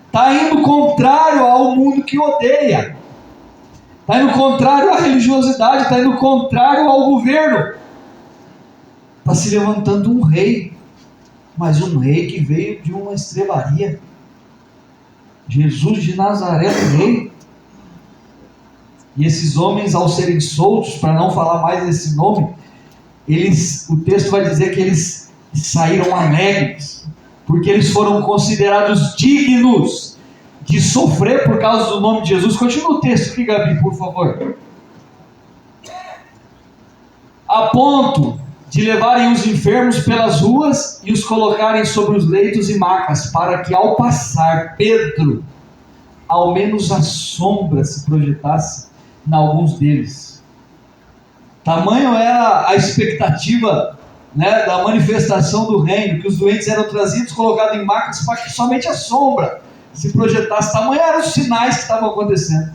está indo contrário ao mundo que odeia, está indo contrário à religiosidade, está indo contrário ao governo. Está se levantando um rei, mas um rei que veio de uma estrebaria. Jesus de Nazaré, rei. E esses homens, ao serem soltos, para não falar mais desse nome, o texto vai dizer que eles saíram alegres, porque eles foram considerados dignos de sofrer por causa do nome de Jesus. Continua o texto aqui, Gabi, por favor. A ponto de levarem os enfermos pelas ruas e os colocarem sobre os leitos e macas, para que ao passar Pedro, ao menos a sombra se projetasse em alguns deles. Tamanho era a expectativa, da manifestação do reino, que os doentes eram trazidos, colocados em macas, para que somente a sombra se projetasse. Tamanho eram os sinais que estavam acontecendo.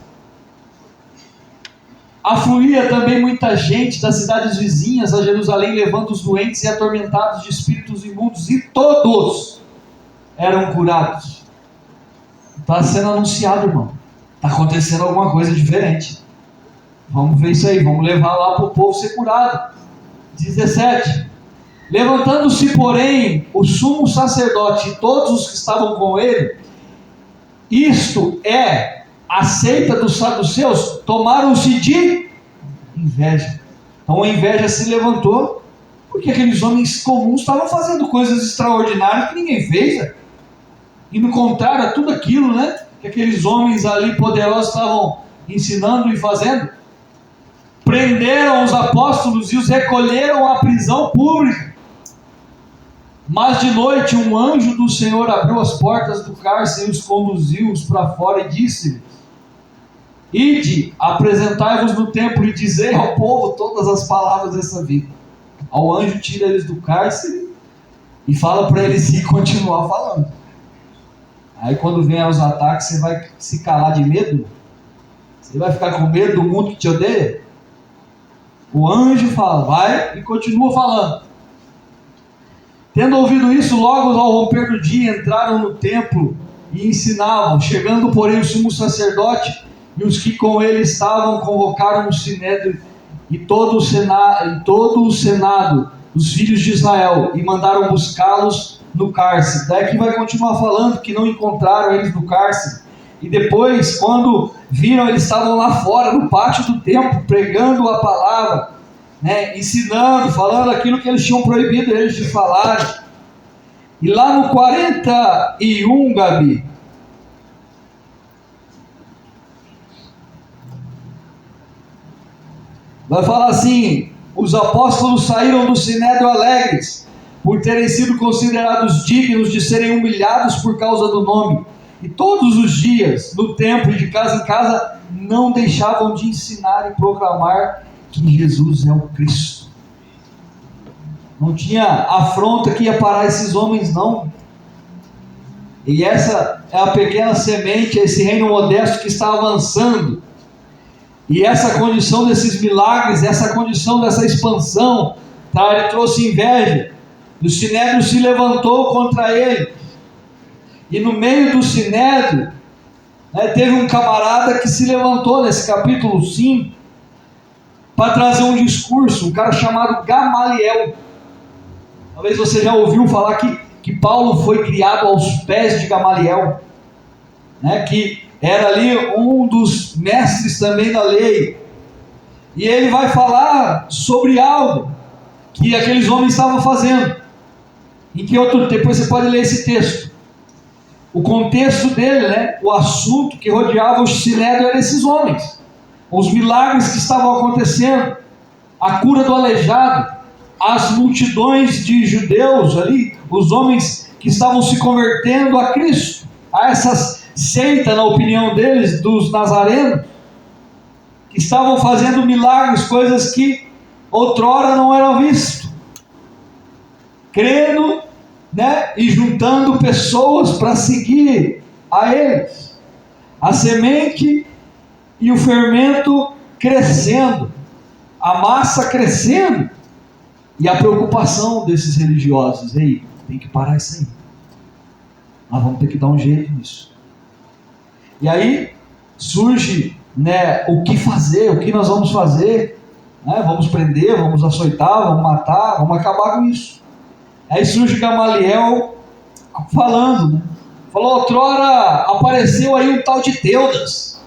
Afluía também muita gente das cidades vizinhas a Jerusalém, levando os doentes e atormentados de espíritos imundos, e todos eram curados. Está sendo anunciado, irmão. Está acontecendo alguma coisa diferente. Vamos ver isso aí, vamos levar lá para o povo ser curado. 17. Levantando-se, porém, o sumo sacerdote e todos os que estavam com ele, isto é, a seita dos saduceus, tomaram-se de inveja. Então a inveja se levantou, porque aqueles homens comuns estavam fazendo coisas extraordinárias que ninguém fez, indo contrário a tudo aquilo, que aqueles homens ali poderosos estavam ensinando e fazendo. Prenderam os apóstolos e os recolheram à prisão pública. Mas de noite um anjo do Senhor abriu as portas do cárcere e os conduziu para fora e disse-lhes: ide, apresentai-vos no templo e dizei ao povo todas as palavras dessa vida. Ao anjo tira eles do cárcere e fala para eles ir continuar falando. Aí quando vem os ataques, você vai se calar de medo? Você vai ficar com medo do mundo que te odeia? O anjo fala, vai, e continua falando. Tendo ouvido isso, logo ao romper do dia, entraram no templo e ensinavam. Chegando, porém, o sumo sacerdote e os que com ele estavam, convocaram o sinédrio e todo o senado dos filhos de Israel, e mandaram buscá-los no cárcere. Daí que vai continuar falando que não encontraram eles no cárcere. E depois, quando viram, eles estavam lá fora, no pátio do templo, pregando a palavra, ensinando, falando aquilo que eles tinham proibido eles de falar. E lá no 41, Gabi, vai falar assim: os apóstolos saíram do sinédrio alegres, por terem sido considerados dignos de serem humilhados por causa do nome. E todos os dias, no templo e de casa em casa, não deixavam de ensinar e proclamar que Jesus é o Cristo. Não tinha afronta que ia parar esses homens, não. E essa é a pequena semente, esse reino modesto que está avançando. E essa condição desses milagres, essa condição dessa expansão, ele trouxe inveja. O sinédrio se levantou contra ele. E no meio do sinédrio, teve um camarada que se levantou nesse capítulo 5, para trazer um discurso, um cara chamado Gamaliel. Talvez você já ouviu falar que Paulo foi criado aos pés de Gamaliel, né? Que era ali um dos mestres também da lei. E ele vai falar sobre algo que aqueles homens estavam fazendo. Em que depois você pode ler esse texto. O contexto dele, né? O assunto que rodeava o sinédrio eram esses homens. Os milagres que estavam acontecendo, a cura do aleijado, as multidões de judeus ali, os homens que estavam se convertendo a Cristo, a essa seita, na opinião deles, dos nazarenos, que estavam fazendo milagres, coisas que outrora não eram vistas, crendo, né, e juntando pessoas para seguir a eles. A semente e o fermento crescendo, a massa crescendo, e a preocupação desses religiosos: ei, tem que parar isso aí, nós vamos ter que dar um jeito nisso. E aí surge, né, o que fazer, o que nós vamos fazer, né? Vamos prender, vamos açoitar, vamos matar, vamos acabar com isso. Aí surge Gamaliel falando, né? Falou: outrora apareceu aí um tal de Teudas,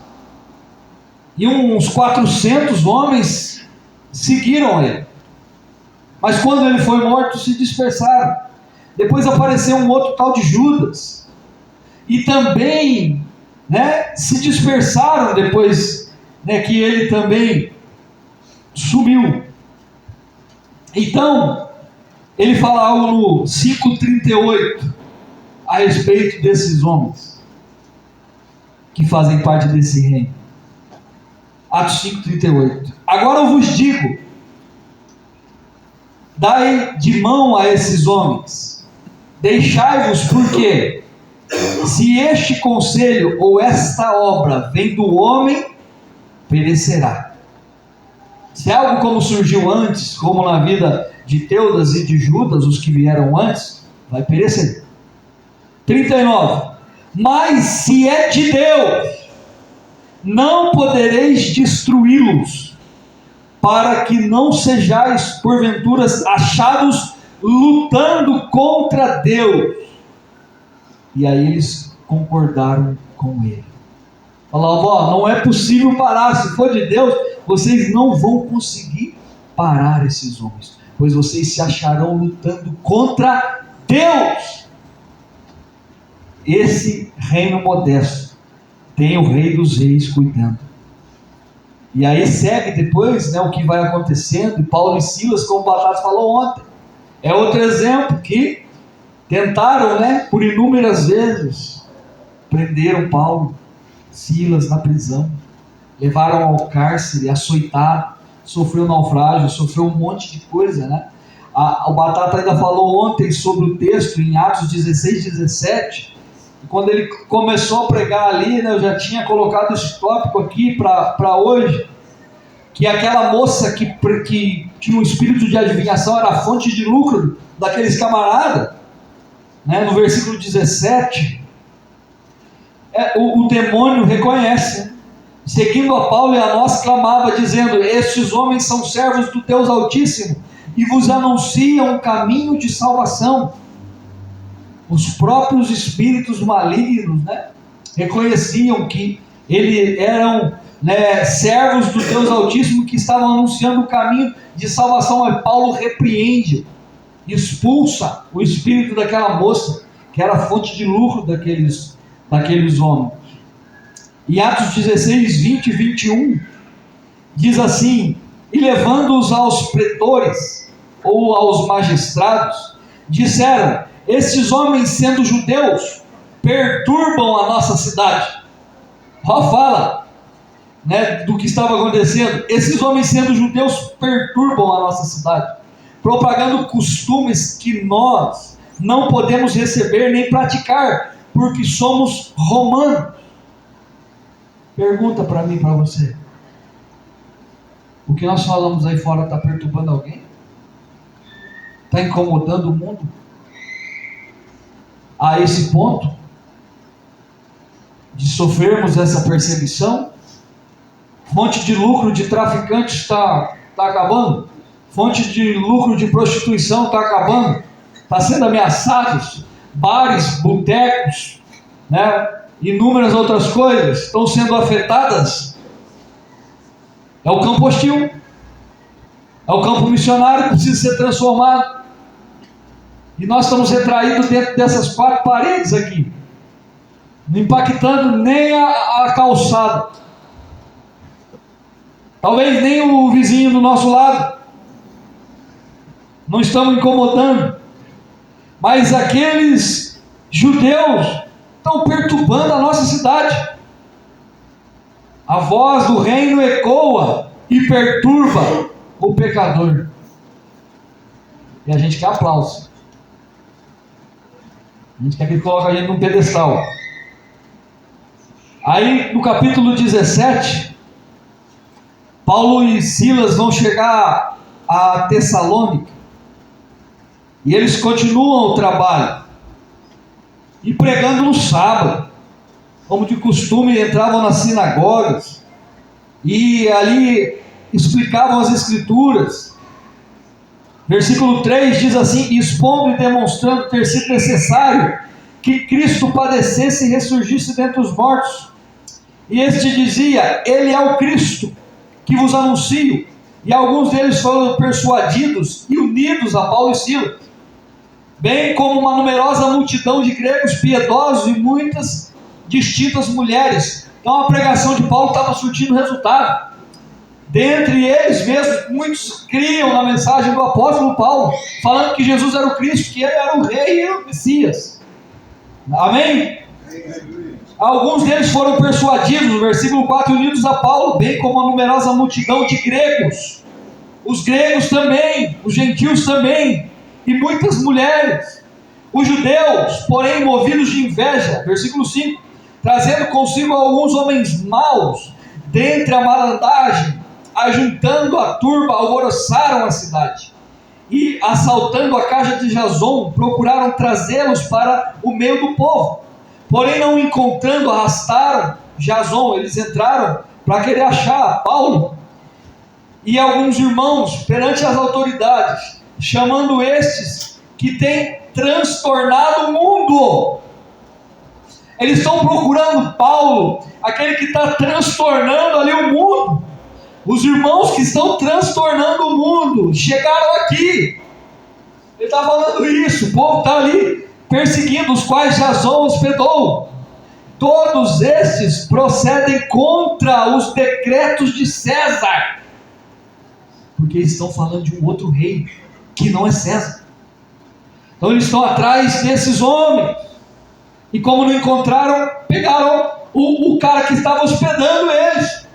e uns 400 homens seguiram ele, mas quando ele foi morto se dispersaram. Depois apareceu um outro tal de Judas, e também, né, se dispersaram depois, né, que ele também sumiu. Então ele fala algo no 5:38 a respeito desses homens que fazem parte desse reino. Atos 5:38. Agora eu vos digo: dai de mão a esses homens, deixai-vos, porque se este conselho ou esta obra vem do homem, perecerá. Se é algo como surgiu antes, como na vida de Teudas e de Judas, os que vieram antes, vai perecer. 39. Mas se é de Deus, não podereis destruí-los, para que não sejais porventura achados lutando contra Deus. E aí eles concordaram com ele. Falavam: ó, não é possível parar, se for de Deus, vocês não vão conseguir parar esses homens, pois vocês se acharão lutando contra Deus. Esse reino modesto tem o rei dos reis cuidando. E aí segue depois, né, o que vai acontecendo. E Paulo e Silas, como o Batatas falou ontem, é outro exemplo que tentaram, né, por inúmeras vezes, prenderam Paulo, Silas na prisão, levaram ao cárcere, açoitaram, sofreu naufrágio, sofreu um monte de coisa, né? O Batata ainda falou ontem sobre o texto em Atos 16:17. E quando ele começou a pregar ali, né, eu já tinha colocado esse tópico aqui para hoje, que aquela moça que tinha um espírito de adivinhação era a fonte de lucro daqueles camaradas, né? No versículo 17, o demônio reconhece, né? Seguindo a Paulo e a nós, clamava, dizendo: estes homens são servos do Deus Altíssimo, e vos anunciam um caminho de salvação. Os próprios espíritos malignos, né, reconheciam que eles eram, né, servos do Deus Altíssimo, que estavam anunciando o caminho de salvação. Mas Paulo repreende, expulsa o espírito daquela moça, que era a fonte de lucro daqueles homens. Em Atos 16, 20 e 21, diz assim: e levando-os aos pretores, ou aos magistrados, disseram: esses homens, sendo judeus, perturbam a nossa cidade. Ó, fala, né, do que estava acontecendo. Esses homens, sendo judeus, perturbam a nossa cidade, propagando costumes que nós não podemos receber nem praticar, porque somos romanos. Pergunta para mim e para você: o que nós falamos aí fora está perturbando alguém? Está incomodando o mundo a esse ponto de sofrermos essa perseguição? Fonte de lucro de traficantes está está acabando, fonte de lucro de prostituição está acabando, está sendo ameaçados, bares, botecos, né? Inúmeras outras coisas estão sendo afetadas. É o campo hostil, é o campo missionário que precisa ser transformado. E nós estamos retraídos dentro dessas 4 paredes aqui, não impactando nem a calçada, talvez nem o vizinho do nosso lado, não estamos incomodando, mas aqueles judeus estão perturbando a nossa cidade. A voz do reino ecoa e perturba o pecador. E a gente quer aplauso. A gente quer que ele coloque a gente num pedestal. Aí no capítulo 17, Paulo e Silas vão chegar a Tessalônica. E eles continuam o trabalho. E pregando no sábado. Como de costume, entravam nas sinagogas. E ali explicavam as escrituras. Versículo 3 diz assim: expondo e demonstrando ter sido necessário que Cristo padecesse e ressurgisse dentre os mortos. E este dizia: ele é o Cristo que vos anuncio. E alguns deles foram persuadidos e unidos a Paulo e Silas, bem como uma numerosa multidão de gregos piedosos e muitas distintas mulheres. Então a pregação de Paulo estava surtindo resultado. Dentre eles mesmos, muitos criam na mensagem do apóstolo Paulo, falando que Jesus era o Cristo, que ele era o Rei e era o Messias. Amém? Alguns deles foram persuadidos, no versículo 4, unidos a Paulo, bem como uma numerosa multidão de gregos. Os gregos também, os gentios também, e muitas mulheres. Os judeus, porém, movidos de inveja, versículo 5, trazendo consigo alguns homens maus, dentre a malandragem, ajuntando a turba, alvoroçaram a cidade, e assaltando a casa de Jason, procuraram trazê-los para o meio do povo. Porém, não encontrando, arrastaram Jason. Eles entraram para querer achar Paulo e alguns irmãos perante as autoridades, chamando estes que têm transtornado o mundo. Eles estão procurando Paulo, aquele que está transtornando ali o mundo. Os irmãos que estão transtornando o mundo chegaram aqui. Ele está falando isso. O povo está ali perseguindo, os quais Jason hospedou. Todos estes procedem contra os decretos de César, porque eles estão falando de um outro rei que não é César. Então eles estão atrás desses homens, e como não encontraram, pegaram o cara que estava hospedando eles,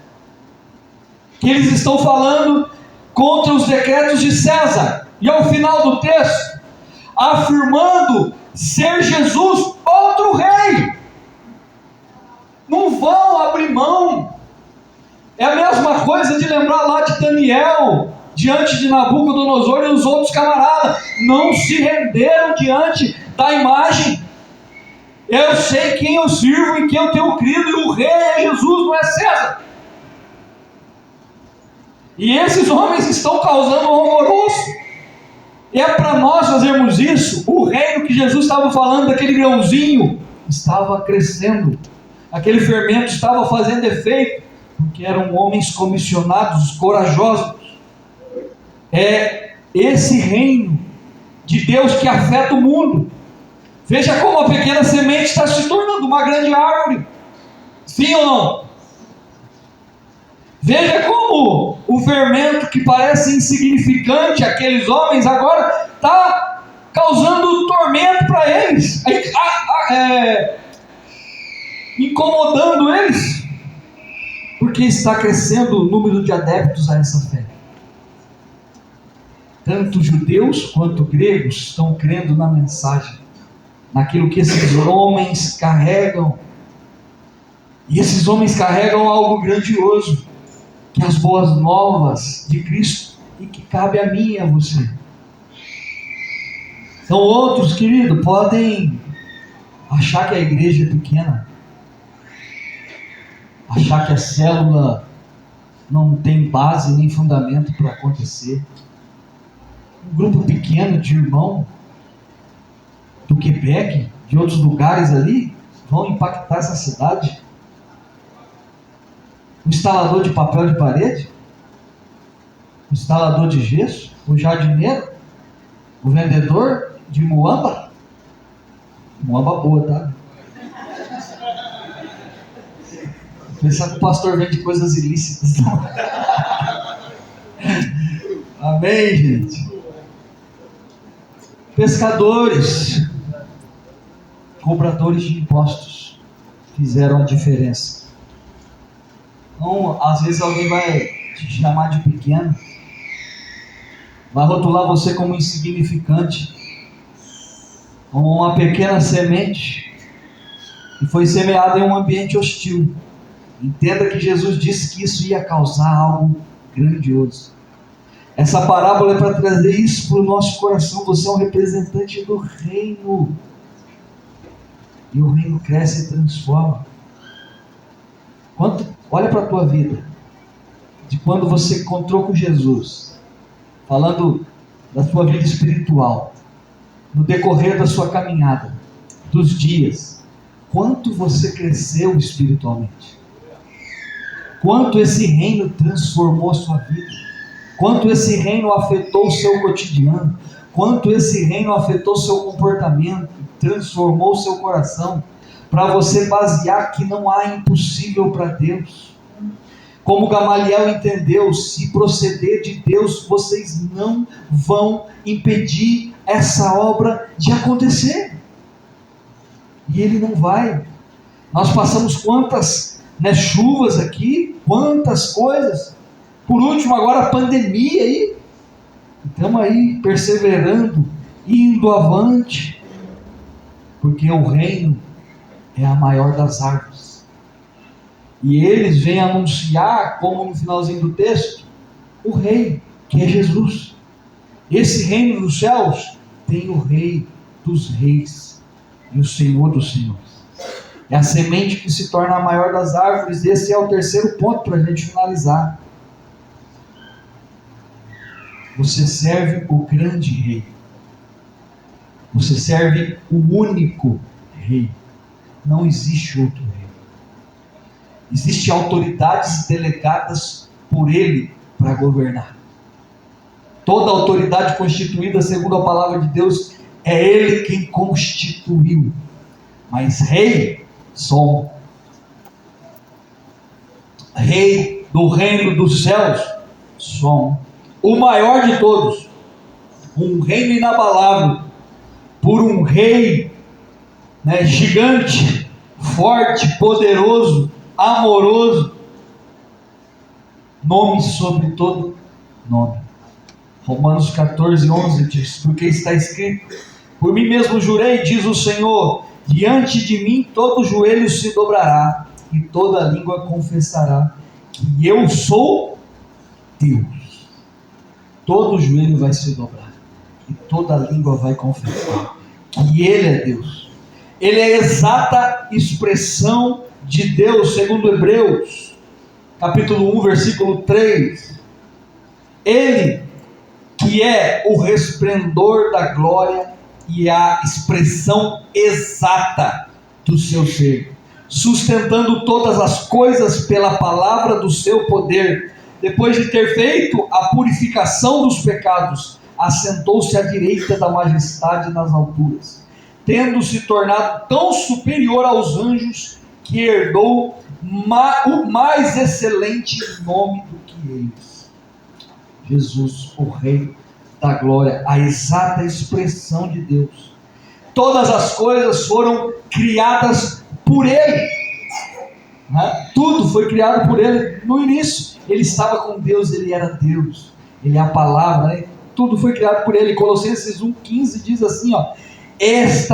que eles estão falando contra os decretos de César. E ao final do texto, afirmando ser Jesus outro rei. Não vão abrir mão. É a mesma coisa de lembrar lá de Daniel, diante de Nabucodonosor e os outros camaradas. Não se renderam diante da imagem. Eu sei quem eu sirvo e quem eu tenho crido, e o rei é Jesus, não é César. E esses homens estão causando um alvoroço. E é para nós fazermos isso. O reino que Jesus estava falando, daquele grãozinho, estava crescendo. Aquele fermento estava fazendo efeito, porque eram homens comissionados, corajosos. É esse reino de Deus que afeta o mundo. Veja como a pequena semente está se tornando uma grande árvore. Sim ou não? Veja como o fermento que parece insignificante, aqueles homens, agora está causando tormento para eles, incomodando eles, porque está crescendo o número de adeptos a essa fé. Tanto judeus quanto gregos estão crendo na mensagem, naquilo que esses homens carregam. E esses homens carregam algo grandioso, que é as boas novas de Cristo, e que cabe a mim e a você. Então outros, querido, podem achar que a igreja é pequena, achar que a célula não tem base nem fundamento para acontecer. Um grupo pequeno de irmão do Quebec, de outros lugares ali, vão impactar essa cidade. O instalador de papel de parede, o instalador de gesso, o jardineiro, o vendedor de muamba. Muamba boa, tá? Pensar que o pastor vende coisas ilícitas, não. Amém, gente? Pescadores, cobradores de impostos, fizeram a diferença. Então, às vezes alguém vai te chamar de pequeno, vai rotular você como insignificante, como uma pequena semente que foi semeada em um ambiente hostil. Entenda que Jesus disse que isso ia causar algo grandioso. Essa parábola é para trazer isso para o nosso coração. Você é um representante do reino, e o reino cresce e transforma. Olha para a tua vida, de quando você encontrou com Jesus, falando da sua vida espiritual, no decorrer da sua caminhada, dos dias, quanto você cresceu espiritualmente, quanto esse reino transformou a sua vida, quanto esse reino afetou o seu cotidiano, quanto esse reino afetou o seu comportamento, transformou o seu coração, para você basear que não há impossível para Deus. Como Gamaliel entendeu, se proceder de Deus, vocês não vão impedir essa obra de acontecer. E Ele não vai. Nós passamos quantas chuvas aqui, quantas coisas. Por último, agora a pandemia aí. Estamos aí perseverando, indo avante, porque o reino é a maior das árvores. E eles vêm anunciar, como no finalzinho do texto, o rei, que é Jesus. Esse reino dos céus tem o rei dos reis e o senhor dos senhores. É a semente que se torna a maior das árvores. Esse é o terceiro ponto para a gente finalizar. Você serve o grande rei. Você serve o único rei. Não existe outro rei. Existem autoridades delegadas por ele para governar. Toda autoridade constituída segundo a palavra de Deus é ele quem constituiu. Mas rei, só um. Rei do reino dos céus, só um. O maior de todos. Um reino inabalável. Por um rei gigante, forte, poderoso, amoroso, nome sobre todo nome. Romanos 14:11 diz: porque está escrito, por mim mesmo jurei, diz o Senhor, diante de mim todo joelho se dobrará, e toda língua confessará que eu sou Deus. Todo joelho vai se dobrar, e toda língua vai confessar que Ele é Deus. Ele é a exata expressão de Deus, segundo Hebreus, capítulo 1, versículo 3. Ele que é o resplendor da glória e a expressão exata do seu ser, sustentando todas as coisas pela palavra do seu poder, depois de ter feito a purificação dos pecados, assentou-se à direita da majestade nas alturas, tendo se tornado tão superior aos anjos, que herdou o mais excelente nome do que eles. Jesus, o Rei da glória, a exata expressão de Deus. Todas as coisas foram criadas por Ele. Tudo foi criado por Ele no início. Ele estava com Deus, Ele era Deus. Ele é a palavra, Tudo foi criado por Ele. Colossenses 1,15 diz assim, este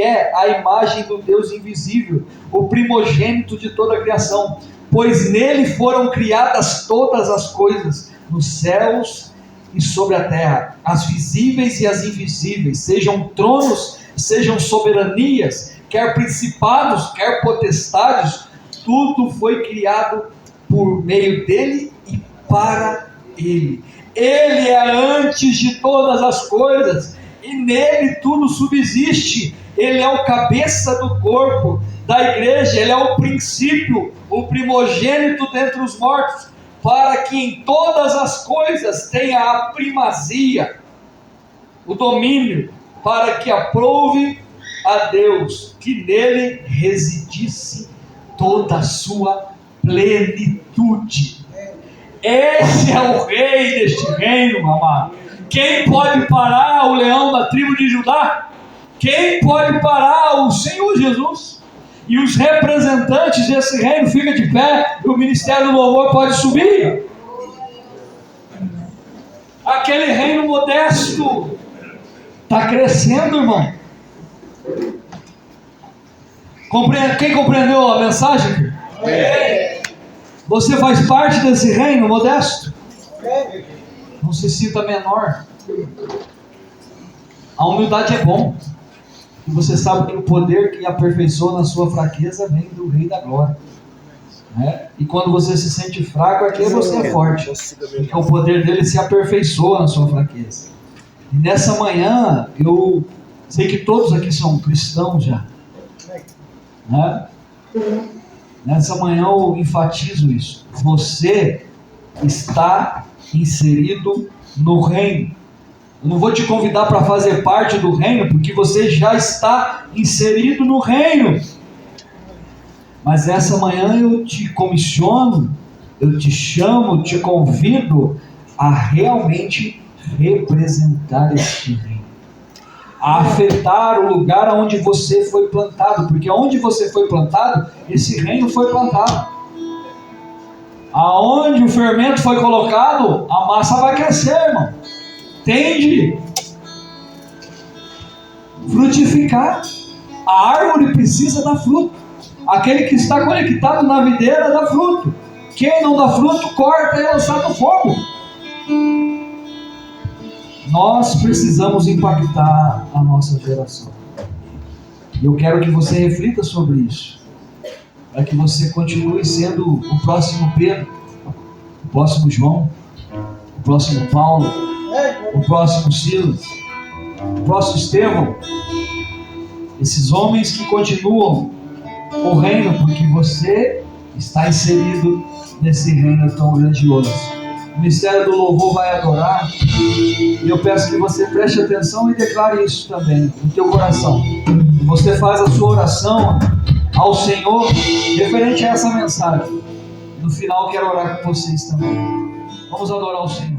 é a imagem do Deus invisível, o primogênito de toda a criação, pois nele foram criadas todas as coisas, nos céus e sobre a terra, as visíveis e as invisíveis, sejam tronos, sejam soberanias, quer principados, quer potestades, tudo foi criado por meio dele e para ele. Ele é antes de todas as coisas, e nele tudo subsiste. Ele é o cabeça do corpo da igreja, ele é o princípio, o primogênito dentre os mortos, para que em todas as coisas tenha a primazia, o domínio, para que aprouve a Deus que nele residisse toda a sua plenitude. Esse é o rei deste reino, amado. Quem pode parar o leão da tribo de Judá? Quem pode parar o Senhor Jesus? E os representantes desse reino ficam de pé, e o ministério do louvor pode subir. Aquele reino modesto está crescendo, irmão. Quem compreendeu a mensagem? Você faz parte desse reino modesto? Não se sinta menor. A humildade é bom. E você sabe que o poder que aperfeiçoa na sua fraqueza vem do Rei da Glória. Né? E quando você se sente fraco, aqui você é forte. Porque o poder dele se aperfeiçoa na sua fraqueza. E nessa manhã, eu sei que todos aqui são cristãos já. Né? Nessa manhã eu enfatizo isso. Você está inserido no reino. Eu não vou te convidar para fazer parte do reino, porque você já está inserido no reino. Mas essa manhã eu te comissiono, eu te chamo, te convido a realmente representar este reino. A afetar o lugar onde você foi plantado, porque onde você foi plantado, esse reino foi plantado. Aonde o fermento foi colocado, a massa vai crescer, irmão. Tende frutificar. A árvore precisa dar fruto. Aquele que está conectado na videira dá fruto. Quem não dá fruto, corta e é lançado no fogo. Nós precisamos impactar a nossa geração. E eu quero que você reflita sobre isso, para que você continue sendo o próximo Pedro, o próximo João, o próximo Paulo, o próximo Silas, o próximo Estevão. Esses homens que continuam o reino, porque você está inserido nesse reino tão grandioso. O ministério do louvor vai adorar, e eu peço que você preste atenção e declare isso também no teu coração. Você faz a sua oração ao Senhor referente a essa mensagem. No final eu quero orar com vocês também. Vamos adorar o Senhor.